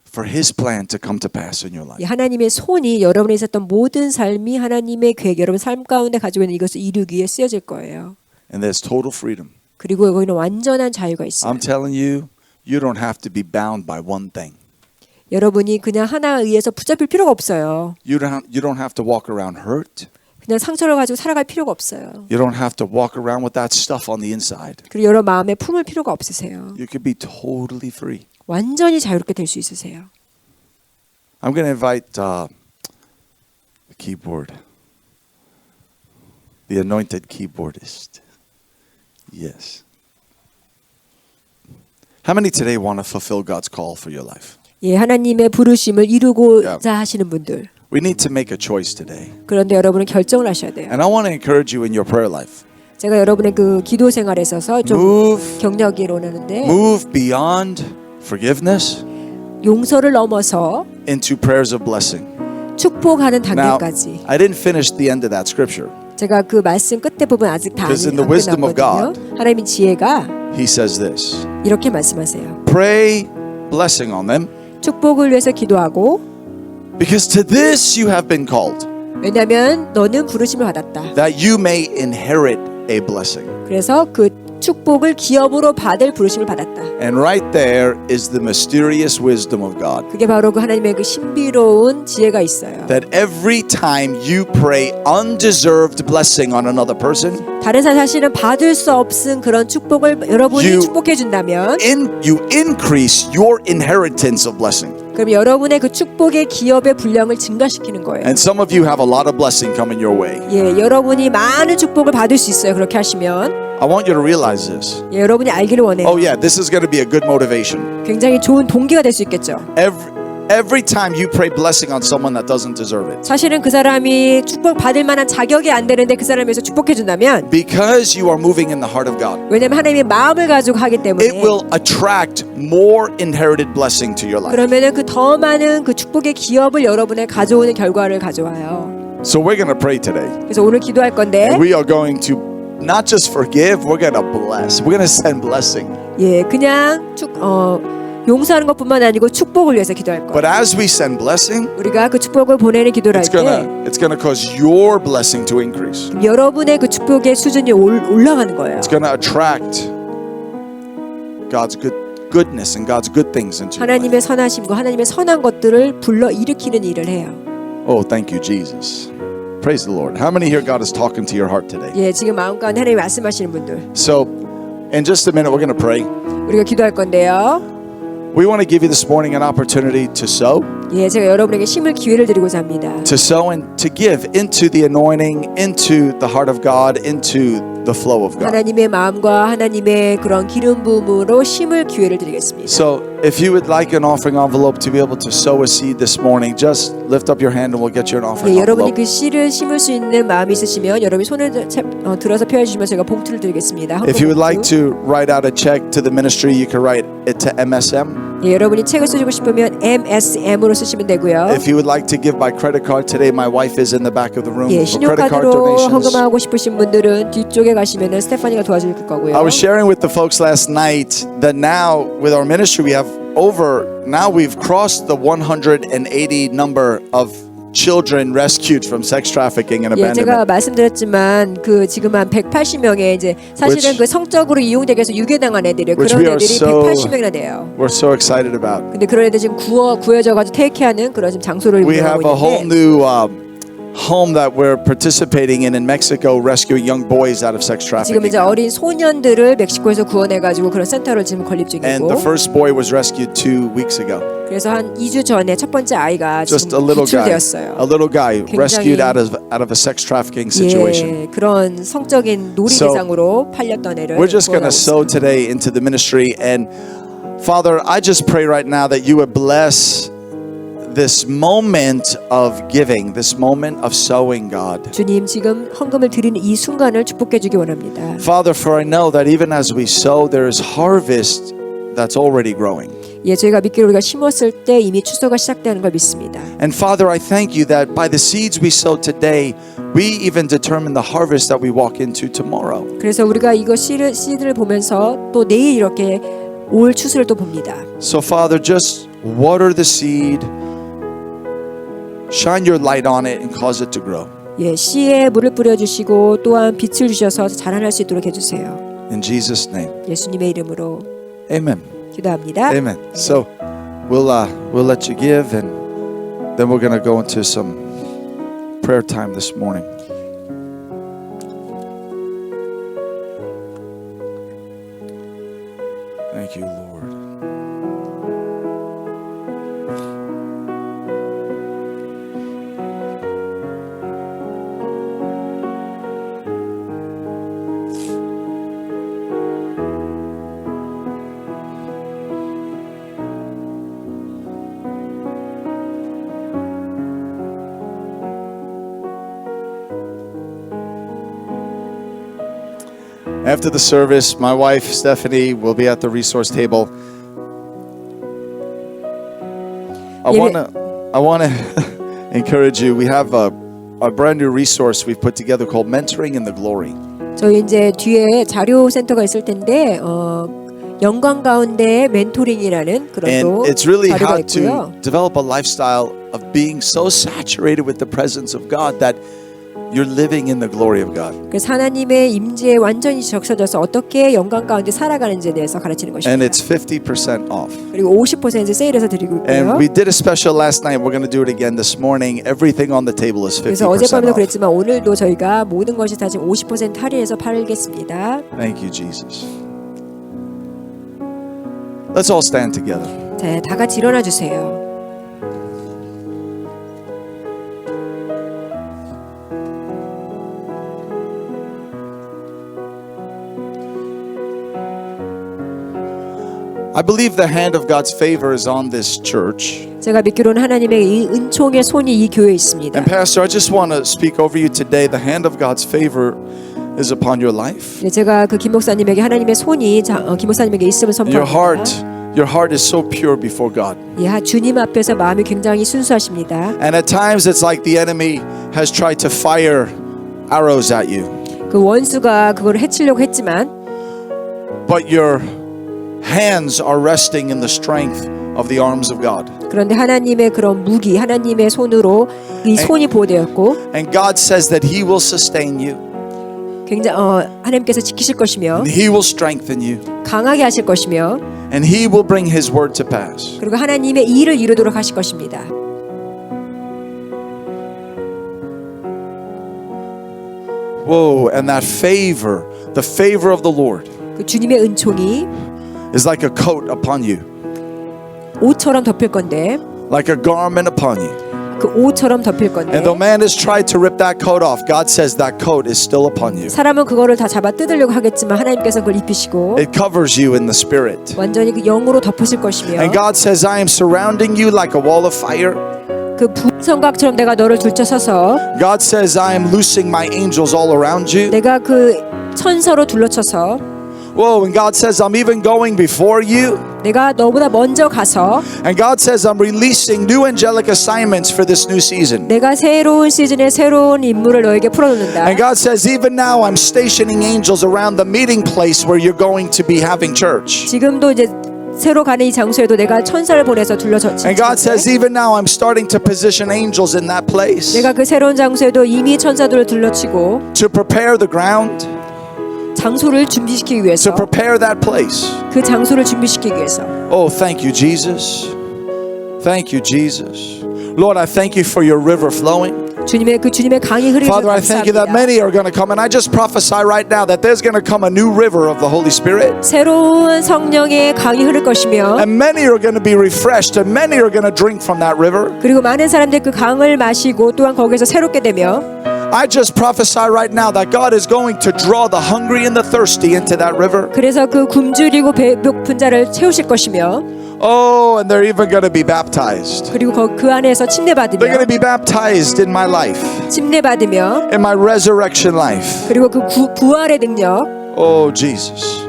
for His plan to come to pass in your 이 life. 하나님의 손이 여러분에 있었던 모든 삶이 하나님의 계획, 여러분 삶 가운데 가지고 있는 이것을 이루기 위해 쓰여질 거예요. And there's total freedom. 그리고 여기는 완전한 자유가 있어요. I'm telling you, you don't have to be bound by one thing. 여러분이 그냥 하나에 의해서 붙잡힐 필요가 없어요. You don't have to walk around hurt. 그냥 상처를 가지고 살아갈 필요가 없어요. You don't have to walk around with that stuff on the inside. 그리고 여러 마음에 품을 필요가 없으세요. You could be totally free. 완전히 자유롭게 될 수 있으세요. I'm going to invite the keyboard, the anointed keyboardist. Yes. How many today want to fulfill God's call for your life? 예, 하나님의 부르심을 이루고자 하시는 분들. We need to make a choice today. 그런데 여러분은 결정을 하셔야 돼요. And I want to encourage you in your prayer life. 제가 여러분의 그 기도 생활에 있어서 좀 Move 격려하기를 원하는데 Move beyond forgiveness. 용서를 넘어서 into prayers of blessing. 축복하는 Now, 단계까지. I didn't finish the end of that scripture. 제가 그 말씀 끝에 부분 아직 다 안 Because in the wisdom of 끝났거든요. 하나님의 지혜가 He says this. 이렇게 말씀하세요. Pray blessing on them, 축복을 위해서 기도하고 because to this you have been called, 왜냐하면 너는 부르심을 받았다. that you may inherit a blessing. 그래서 그 축복을 기업으로 받을 부르심을 받았다. And right there is the mysterious wisdom of God. 그게 바로 그 하나님의 그 신비로운 지혜가 있어요. That every time you pray undeserved blessing on another person, 다른 사실은 받을 수 없은 그런 축복을 여러분이 You- 축복해 준다면 you increase your inheritance of blessing. 그럼 여러분의 그 축복의 기업의 분량을 증가시키는 거예요. And some of you have a lot of blessing coming your way. 예, 여러분이 많은 축복을 받을 수 있어요. 그렇게 하시면 I want you to realize this. 예, 여러분이 알기를 원해요. Oh yeah, this is going to be a good motivation. 굉장히 좋은 동기가 될 수 있겠죠. Every time you pray blessing on someone that doesn't deserve it, 사실은 그 사람이 축복 받을 만한 자격이 안 되는데 그 사람에서 축복해 준다면 because you are moving in the heart of God, 왜냐면 하나님의 마음을 가지고 하기 때문에 it will attract more inherited blessing to your life. 그러면은 그 더 많은 그 축복의 기업을 여러분의 가져오는 결과를 가져와요. So we're going to pray today. 그래서 오늘 기도할 건데 And we are going to not just forgive, we're going to bless. We're going to send blessing. 예, 그냥 용서하는 것뿐만 아니고 축복을 위해서 기도할 거예요. But as we send blessing, 우리가 그 축복을 보내는 기도를 할 it's going to cause your blessing to increase. 때 여러분의 그 축복의 수준이 올라가는 거예요. It's going to attract God's goodness and God's good things into your life. 하나님의 선하심과 하나님의 선한 것들을 불러 일으키는 일을 해요. Oh, thank you, Jesus. Praise the Lord. How many here God is talking to your heart today? 예, 지금 마음 가운데 하나님이 말씀하시는 분들 So, in just a minute, we're going to pray. 우리가 기도할 건데요. We want to give you this morning an opportunity to sow, 예, 제가 여러분에게 심을 기회를 드리고자 합니다. to sow and to give into the anointing, into the heart of God, into the flow of God. 하나님의 마음과 하나님의 그런 기름 부음으로 심을 기회를 드리겠습니다. So, if you would like an offering envelope to be able to sow a seed this morning, just lift up your hand and we'll get you an offering 예, 여러분이 envelope. 그 씨를 심을 수 있는 마음이 있으시면 여러분이 손을 들어서 표현해 주시면 제가 봉투를 드리겠습니다. If you would like 헌금 봉투. to write out a check to the ministry, you can write it to MSM. 예, 여러분이 책을 쓰시고 싶으면 MSM으로 쓰시면 되고요. If you would like to give by credit card today, my wife is in the back of the room 예, for credit card 신용카드로 donations. 헌금하고 싶으신 분들은 뒤쪽에 가시면은 스테파니가 도와줄 거고요. I was sharing with the folks last night that now with our ministry we've crossed the 180 number of children rescued from sex trafficking and 예, 제가 abandonment. 말씀드렸지만 그 지금 한 180명의 이제 사실은 Which- 그 성적으로 이용되기 위해서 유괴당한 애들이 Which 그런 we are 애들이 so- 180명이나 돼요. We're so excited about. 근데 그런 애들 지금 구해져 가지고 테이크하는 그런 지금 장소를 We 운영하고 have a whole 있는데 new home that we're participating in Mexico, rescuing young boys out of sex 지금 trafficking. 이제 어린 소년들을 멕시코에서 구원해 가지고 그런 센터를 지금 건립 And 중이고 the first boy was rescued 2 weeks ago. 그래서 한 2주 전에 첫 번째 아이가 Just a 지금 little guy, 구출되었어요. a little guy rescued 굉장히- out of a sex trafficking situation. 예, 그런 성적인 놀이 So, 대상으로 팔렸던 애를 We're just going to 구원하고 sow 있습니다. today into the ministry. And Father, I just pray right now that you would bless this moment of giving, this moment of sowing, God. 주님 지금 헌금을 드리는 이 순간을 축복해 주기 원합니다. Father, for I know that even as we sow, there is harvest that's already growing. 예, 저희가 믿기로 우리가 심었을 때 이미 추수가 시작되는 걸 믿습니다. And Father, I thank you that by the seeds we sow today, we even determine the harvest that we walk into tomorrow. 그래서 우리가 이거 씨들을 보면서 또 내일 이렇게 올 추수를 또 봅니다. So Father, just water the seed, shine your light on it and cause it to grow. 예, 씨에 물을 뿌려 주시고 또한 빛을 주셔서 자라날 수 있도록 해 주세요. In Jesus' name. 예수님의 이름으로 Amen. 기도합니다. Amen. So we'll let you give, and then we're going to go into some prayer time this morning. Thank you, Lord. After the service, my wife Stephanie will be at the resource table. I want to encourage you. We have a brand new resource we've put together called Mentoring in the Glory. 저희 이제 뒤에 자료 센터가 있을 텐데 영광 가운데 멘토링이라는 그런 And 또 it's really 자료가 how 있고요. to develop a lifestyle of being so saturated with the presence of God that you're living in the glory of God. 그래서 하나님의 임재에 완전히 적셔져서 어떻게 영광 가운데 살아가는지에 대해서 가르치는 And 것입니다. it's 50% off. 그리고 50% 세일해서 드리고 And 있고요. we did a special last night. We're going to do it again this morning. Everything on the table is 50% 그래서 어젯밤에도 off. 그랬지만 오늘도 저희가 모든 것이 다 지금 50% 할인해서 팔겠습니다. Thank you, Jesus. Let's all stand together. 자, 다 같이 일어나 주세요. I believe the hand of God's favor is on this church. 제가 믿기로는 하나님의 이 은총의 손이 이 교회에 있습니다. And Pastor, I just want to speak over you today. The hand of God's favor is upon your life. 네, 제가 그 김 목사님에게 하나님의 손이 김 목사님에게 있음을 Your 선포합니다. heart is so pure before God. 예, 주님 앞에서 마음이 굉장히 순수하십니다. And at times it's like the enemy has tried to fire arrows at you. 그 원수가 그걸 해치려고 했지만 But your hands are resting in the strength of the arms of God. 그런데 하나님의 그런 무기, 하나님의 손으로 이 손이 보호되었고 And God says that He will sustain you. 굉장히 하나님께서 지키실 것이며 And He will strengthen you. 강하게 하실 것이며 And He will bring His word to pass. 그리고 하나님의 일을 이루도록 하실 것입니다. Whoa, and that favor, the favor of the Lord, 그 주님의 은총이 is like a coat upon you, 옷처럼 덮일 건데 like a garment upon you. 그 옷처럼 덮일 건데 And though man has tried to rip that coat off, God says that coat is still upon you. 사람은 그거를 다 잡아 뜯으려고 하겠지만 하나님께서 그걸 입히시고 It covers you in the spirit. 완전히 그 영으로 덮으실 것이며 And God says, I am surrounding you like a wall of fire. 그 불성각처럼 내가 너를 둘러쳐서 God says, I am loosing my angels all around you. 내가 그 천서로 둘러쳐서 Whoa, and God says, I'm even going before you. 내가 너보다 먼저 가서 And God says, I'm releasing new angelic assignments for this new season. 내가 새로운 시즌에 새로운 임무를 너에게 풀어놓는다. And God says, even now I'm stationing angels around the meeting place where you're going to be having church. 지금도 이제 새로 가는 이 장소에도 내가 천사를 보내서 둘러쳤지. And God says, even now I'm starting to position angels in that place 내가 그 새로운 장소에도 이미 천사들을 둘러치고 to prepare the ground, 장소를 준비시키기 to 위해서 prepare that place. 그 장소를 준비시키기 위해서 Oh, thank you, Jesus. Thank you, Jesus. Lord, I thank you for your river flowing. 주님의 강이 흐르는 Father, I thank you that 감사합니다. many are going to come, and I just prophesy right now that there's going to come a new river of the Holy Spirit, 새로운 성령의 강이 흐를 것이며 and many are going to be refreshed, and many are going to drink from that river. 그리고 많은 사람들이 그 강을 마시고 또한 거기에서 새롭게 되며 I just prophesy right now that God is going to draw the hungry and the thirsty into that river. 그래서 그 굶주리고 배고픈 자를 채우실 것이며 Oh, and they're even going to be baptized. 그리고 그 안에서 They're going to 침례받으며 be baptized in my life, 침례받으며 in my resurrection life. 그리고 그 부활의 능력 Oh, Jesus.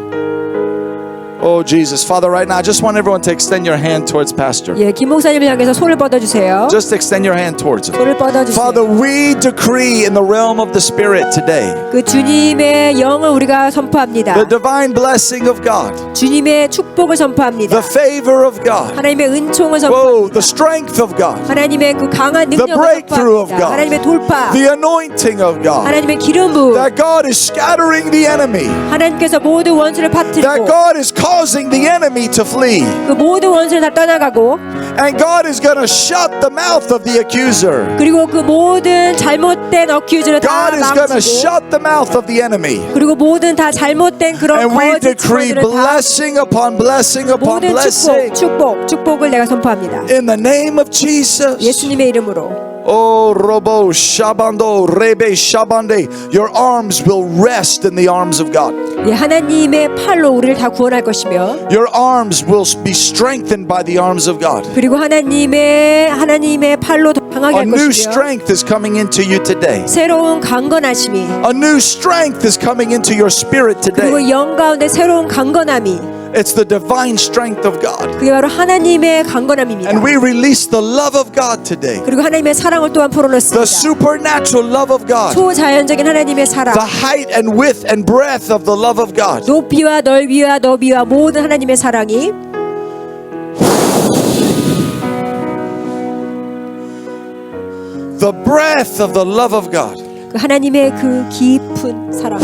Oh, Jesus. Father, right now, I just want everyone to extend your hand towards Pastor. 예, 김 목사님을 향해서 손을 뻗어주세요. Just extend your hand towards him. 손을 뻗어주세요. Father, we decree in the realm of the Spirit today 그 주님의 영을 우리가 선포합니다. the divine blessing of God, 주님의 축복을 선포합니다. the favor of God, 하나님의 은총을 oh, 선포합니다. the strength of God, 하나님의 그 강한 the 능력을 breakthrough of 선포합니다. God, 하나님의 돌파, the anointing of God, 하나님의 기름 부음, that God is scattering the enemy, 하나님께서 모든 원수를 that 파뜨리고 God is causing the enemy to flee, 그 모든 원수를 다 떠나가고 and God is going to shut the mouth of the accuser. 그리고 그 모든 잘못된 어큐즈를 다 God is going to 망치고 shut the mouth of the enemy. 그리고 모든 다 잘못된 그런 And we 거짓 decree 증거들을 다 blessing upon blessing upon 모든 blessing 축복을 내가 선포합니다. in the name of Jesus. 예수님의 이름으로 Oh, Robo Shabando Rebe Shabande, your arms will rest in the arms of God. 예, 하나님의 팔로 우리를 다 구원할 것이며 Your arms will be strengthened by the arms of God. 그리고 하나님의 팔로 더 강하게 A 할 new 것이며 strength is coming into you today. 새로운 강건하심이 A new strength is coming into your spirit today. 그리고 영 가운데 새로운 강건함이 It's the divine strength of God. 그게 바로 하나님의 강건함입니다. And we release the love of God today. 그리고 하나님의 사랑을 또한 The 풀어놓습니다. supernatural love of God. 초자연적인 하나님의 사랑, The height and width and breadth of the love of God. 높이와 넓이와 너비와 모든 하나님의 사랑이 The breadth of the love of God. 그 하나님의 그 깊은 사랑.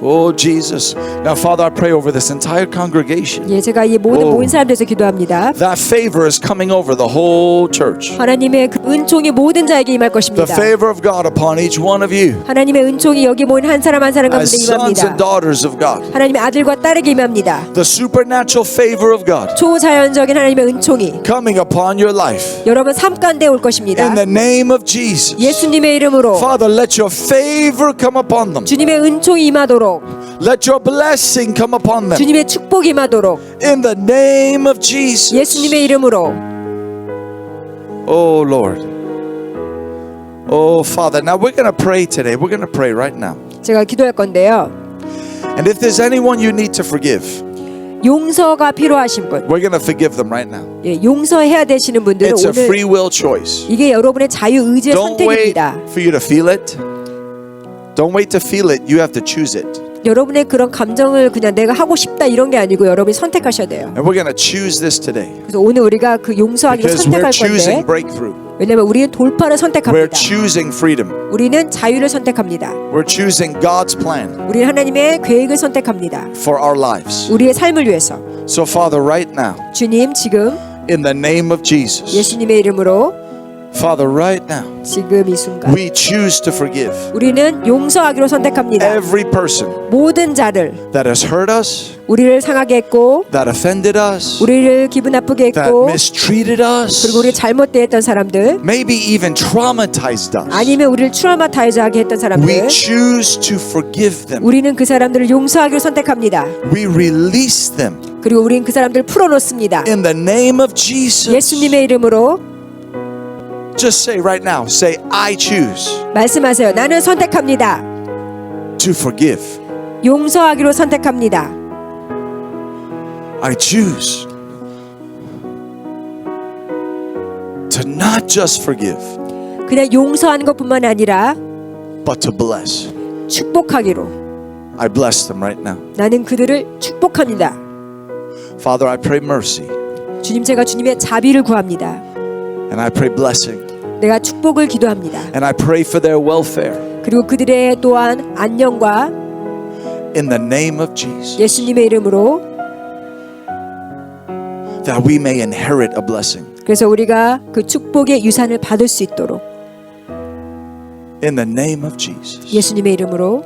Oh Jesus. Now Father, I pray over this entire congregation. 예, 제가 이 모든 오. 모인 사람들에서 기도합니다. That favor is coming over the whole church. 하나님의 그 은총이 모든 자에게 임할 The 것입니다. favor of God upon each one of you 하나님의 은총이 여기 모인 한 사람 한 사람 가운데 as sons and 임합니다. daughters of God. 하나님의 아들과 딸에게 임합니다. The supernatural favor of God 초자연적인 하나님의 은총이 coming upon your life. 여러분 삶 가운데 올 것입니다. In the name of Jesus. 예수님의 이름으로 Father, let your favor come upon them. 주님의 은총이 임하도록, Let your blessing come upon them. 주님의 축복이 임하도록 In the name of Jesus. 예수님의 이름으로. Oh Lord. Oh Father. Now we're going to pray today. We're going to pray right now. 제가 기도할 건데요. And if there's anyone you need to forgive, 용서가 필요하신 분, we're going to forgive them right now. 예, 용서해야 되시는 분들은 It's a 오늘 free will choice. 이게 여러분의 자유 의지의 Don't wait 선택입니다. for you to feel it. Don't wait to feel it. You have to choose it. 여러분의 그런 감정을 그냥 내가 하고 싶다 이런 게 아니고 여러분이 선택하셔야 돼요. And we're going to choose this today. 그래서 오늘 우리가 그 용서하기를 Because we're 선택할 choosing 건데, breakthrough. 왜냐면 우리는 돌파를 We're 선택합니다. choosing freedom. 우리는 자유를 선택합니다. We're choosing God's plan 우리는 하나님의 계획을 선택합니다. for our lives. 우리의 삶을 위해서. So Father, right now, 주님, 지금 in the name of Jesus, 예수님의 이름으로 Father, right now, 지금 이 순간 we choose to forgive 우리는 용서하기로 선택합니다. every person 모든 자를, that has hurt us, 우리를 상하게 했고, that offended us, 우리를 기분 나쁘게 that 했고, mistreated us, 그리고 우리 잘못대했던 사람들, maybe even traumatized us. 아니면 우리를 트라우마타이즈하게 했던 We 사람들, choose to forgive them. 우리는 그 사람들을 용서하기로 선택합니다. We release them 그리고 우리는 그 사람들을 풀어놓습니다. in the name of Jesus. 예수님의 이름으로 Just say right now, say, I choose 말씀하세요. 나는 선택합니다. to forgive. 용서하기로 선택합니다. I choose to not just forgive, 그냥 용서하는 것뿐만 아니라 but to bless. 축복하기로. I bless them right now. 나는 그들을 축복합니다. Father, I pray mercy 주님, 제가 주님의 자비를 구합니다. and I pray blessing 내가 축복을 기도합니다. and I pray for their welfare 그리고 그들의 또한 안녕과 in the name of Jesus, 예수님의 이름으로, that we may inherit a blessing 그래서 우리가 그 축복의 유산을 받을 수 있도록 in the name of Jesus. 예수님의 이름으로.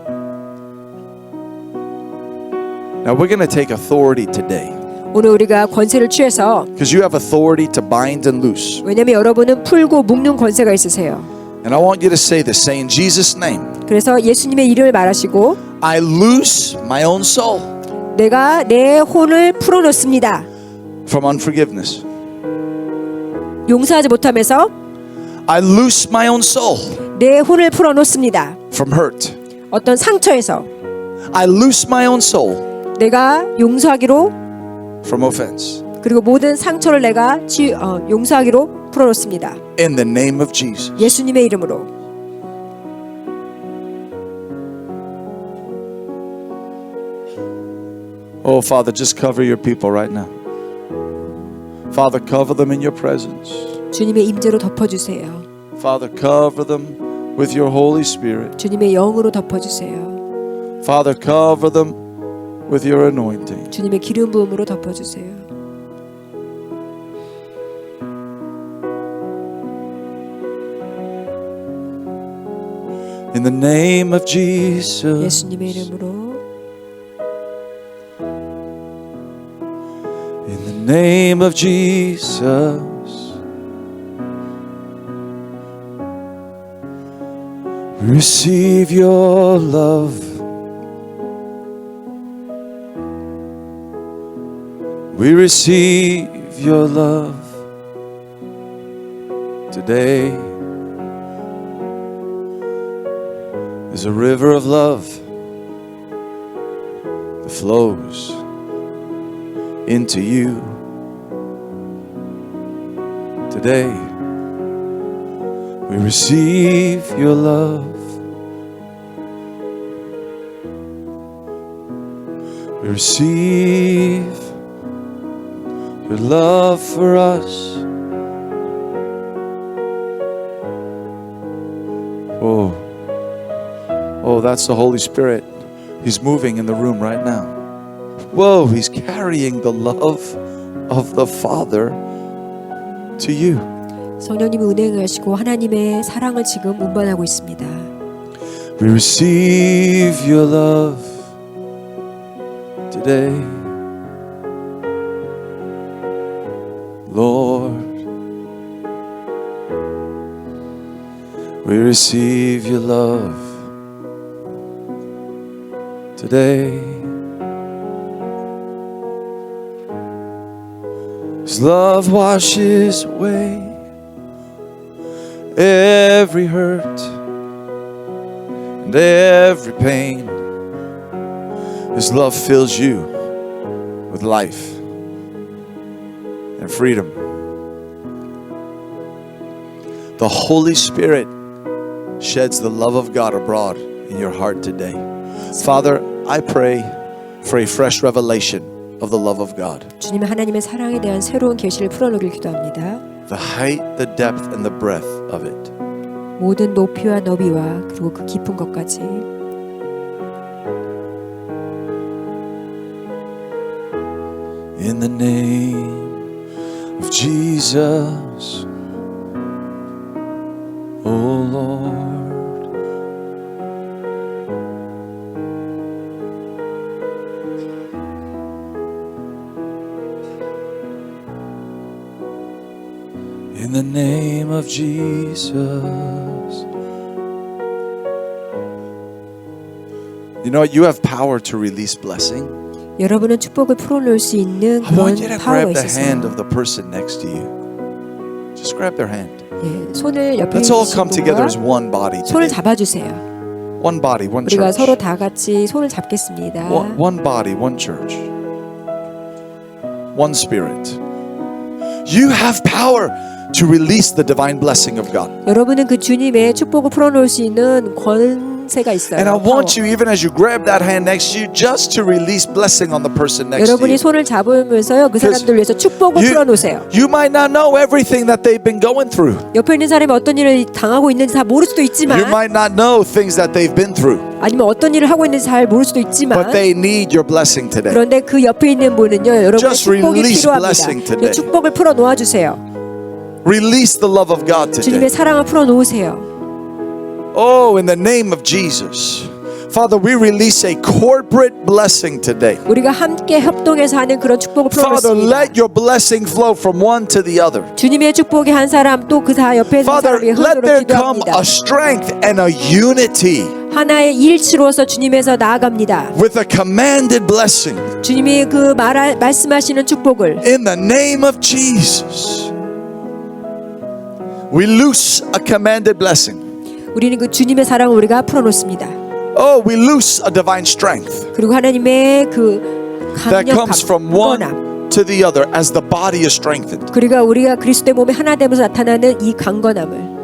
Now we're going to take authority today 오늘 우리가 권세를 취해서, because you have authority to bind and loose. 왜냐하면 여러분은 풀고 묶는 권세가 있으세요. And I want you to say this, say in Jesus' name, 그래서 예수님의 이름을 말하시고, I loose my own soul 내가 내 혼을 풀어놓습니다. from unforgiveness. 용서하지 못하면서 I loose my own soul 내 혼을 풀어놓습니다. from hurt. 어떤 상처에서 I loose my own soul 내가 용서하기로, from offense. 그리고 모든 상처를 내가 용서하기로 풀어놓습니다. In the name of Jesus. 예수님의 이름으로. Oh, Father, just cover your people right now. Father, cover them in your presence. 주님의 임재로 덮어주세요. Father, cover them with your Holy Spirit. 주님의 영으로 덮어주세요. Father, cover them with your anointing. 주님의 기름 부음으로 덮어주세요. In the name of Jesus. 예수님의 이름으로. In the name of Jesus. Receive your love. We receive your love today. There's a river of love that flows into you today. We receive your love. We receive your love for us. Oh, that's the Holy Spirit. He's moving in the room right now. Whoa, He's carrying the love of the Father to you. 성령님이 운행하시고 하나님의 사랑을 지금 운반하고 있습니다. We receive your love today, Lord. We receive your love today. His love washes away every hurt and every pain. His love fills you with life and freedom. The Holy Spirit sheds the love of God abroad in your heart today. Father, I pray for a fresh revelation of the love of God. 주님 하나님의 사랑에 대한 새로운 계시를 풀어놓길 기도합니다. The height, the depth, and the breadth of it. 모든 높이와 너비와 그리고 그 깊은 것까지. In the name of Jesus, oh Lord. In the name of Jesus. You know what? You have power to release blessing. 여러분은 축복을 풀어놓을 수 있는 I want you 그런 to 파워가 grab the hand 있어서 of the person next to you. Just grab their hand. 예, 손을 옆에 Let's all 계신 come together 분과 as one body 손을 today. 잡아주세요. One body, one 우리가 church. 서로 다 같이 손을 잡겠습니다. One body, one church. One spirit. You have power to release the divine blessing of God. 여러분은 그 주님의 축복을 풀어놓을 수 있는 권세가 있어요. And I want 파워. you, even as you grab that hand next to you, just to release blessing on the person next to 여러분이 you. 손을 잡으면서요 그 사람들 위해서 축복을 풀어놓으세요. You might not know everything that they've been going through. 옆에 있는 사람이 어떤 일을 당하고 있는지 다 모를 수도 있지만 You might not know things that they've been through, 아니면 어떤 일을 하고 있는지 잘 모를 수도 있지만 but they need your blessing today. 그런데 그 옆에 있는 분은요 여러분의 Just 축복이 release blessing 필요합니다. today. 그 축복을 풀어놓아 주세요. Release the love of God 주님의 today. 사랑을 풀어놓으세요. Oh, in the name of Jesus. Father, we release a corporate blessing today. 우리가 함께 협동해서 하는 그런 축복을 Father, 풀어놓습니다. let your blessing flow from one to the other. 주님의 축복이 한 사람 또 그 다 옆에 있는 Father, 사람이 let 흐르도록 there come 기도합니다. a strength and a unity 하나의 일치로서 주님에서 나아갑니다. with a commanded blessing. 주님이 그 말씀하시는 축복을 In the name of Jesus, we loose a commanded blessing. 우리는 그 주님의 사랑을 우리가 풀어놓습니다. Oh, we loose a divine strength 그리고 하나님의 그 that 강력함, comes from one 강건함 to the other as the body is strengthened. 그리고 우리가 그리스도의 몸에 하나 되면서 나타나는 이 강건함을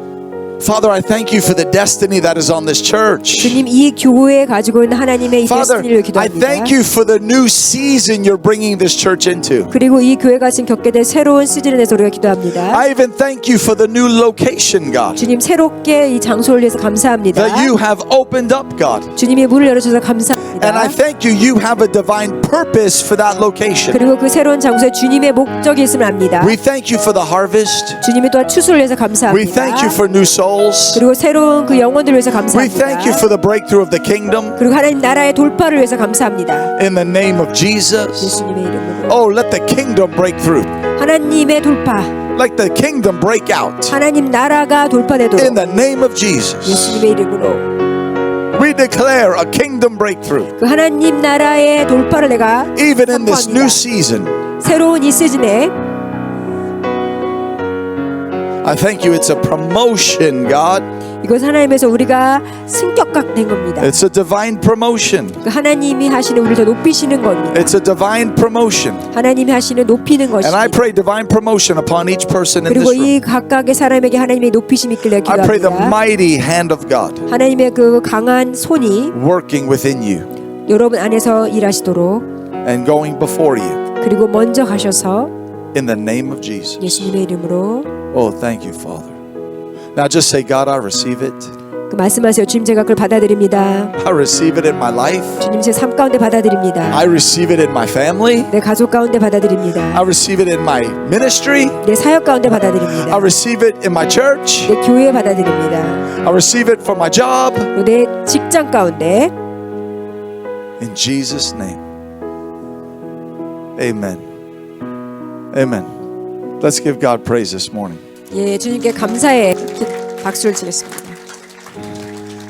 Father, I thank you for the destiny that is on this church. 주님 이 교회에 가지고 있는 하나님의 이 Father, 데스티니를 I 기도합니다. thank you for the new season you're bringing this church into. 그리고 이 교회가 지금 겪게 될 새로운 시즌에 대해서 우리가 기도합니다. I even thank you for the new location, God, 주님 새롭게 이 장소를 위해서 감사합니다. that you have opened up, God. 주님이 문을 열어주셔서 감사합니다. And I thank you, you have a divine purpose for that location. 그리고 그 새로운 장소에 주님의 목적이 있음을 압니다. We thank you for the harvest. 주님이 또한 추수를 위해서 We 감사합니다. thank you for new souls. 그리고 새로운 그 영혼들을 위해서 We 감사합니다. thank you for the breakthrough of the kingdom. 그리고 하나님 나라의 돌파를 위해서 감사합니다. In the name of Jesus. 예수님의 이름으로 Oh, let the kingdom break through. 하나님의 돌파, Let the kingdom break out. 하나님 나라가 돌파되도록 In the name of Jesus. 예수님의 이름으로 We declare a kingdom breakthrough. 그 하나님 나라의 돌파를 내가 Even in this new 선포합니다. season. 새로운 이 시즌에 I thank you. It's a promotion, God. 이것 하나님에서 우리가 승격된 겁니다. It's a divine promotion. 그 하나님이 하시는 우리를 더 높이시는 겁니다. It's a divine promotion. 하나님이 하시는 높이는 And I 것입니다. pray divine promotion upon each person in 그리고 this room. 이 각각의 사람에게 하나님의 높이심이 있길래 I pray the 기도합니다. mighty hand of God 하나님의 그 강한 손이 working within you 여러분 안에서 일하시도록 and going before you 그리고 먼저 가셔서 in the name of Jesus. 예수님의 이름으로 Oh, thank you, Father. Now just say, God, I receive it. 그 말씀하세요. 주님 제가 그걸 받아들입니다. I receive it in my life. 주님 제 삶 가운데 받아들입니다. I receive it in my family. 내 가족 가운데 I 받아들입니다. receive it in my ministry. 내 사역 가운데 받아들입니다. I receive it in my church. 내 교회에 받아들입니다. I receive it for my job. 그리고 내 직장 가운데 In Jesus' name. Amen. Amen. Let's give God praise this morning. 예, 주님께 감사의 박수를 치겠습니다.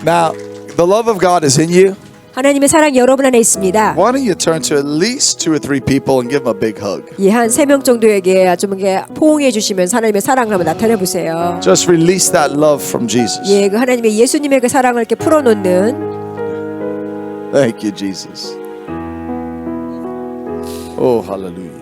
Now, the love of God is in you. 하나님의 사랑이 여러분 안에 있습니다. Why don't you turn to at least 2 or 3 people and give them a big hug? 예, 한 3명 정도에게 좀 이렇게 포옹해 주시면 하나님의 사랑을 한번 나타내 보세요. Just release that love from Jesus. 예, 그 하나님의 예수님의 그 사랑을 이렇게 풀어놓는 Thank you, Jesus. Oh, hallelujah.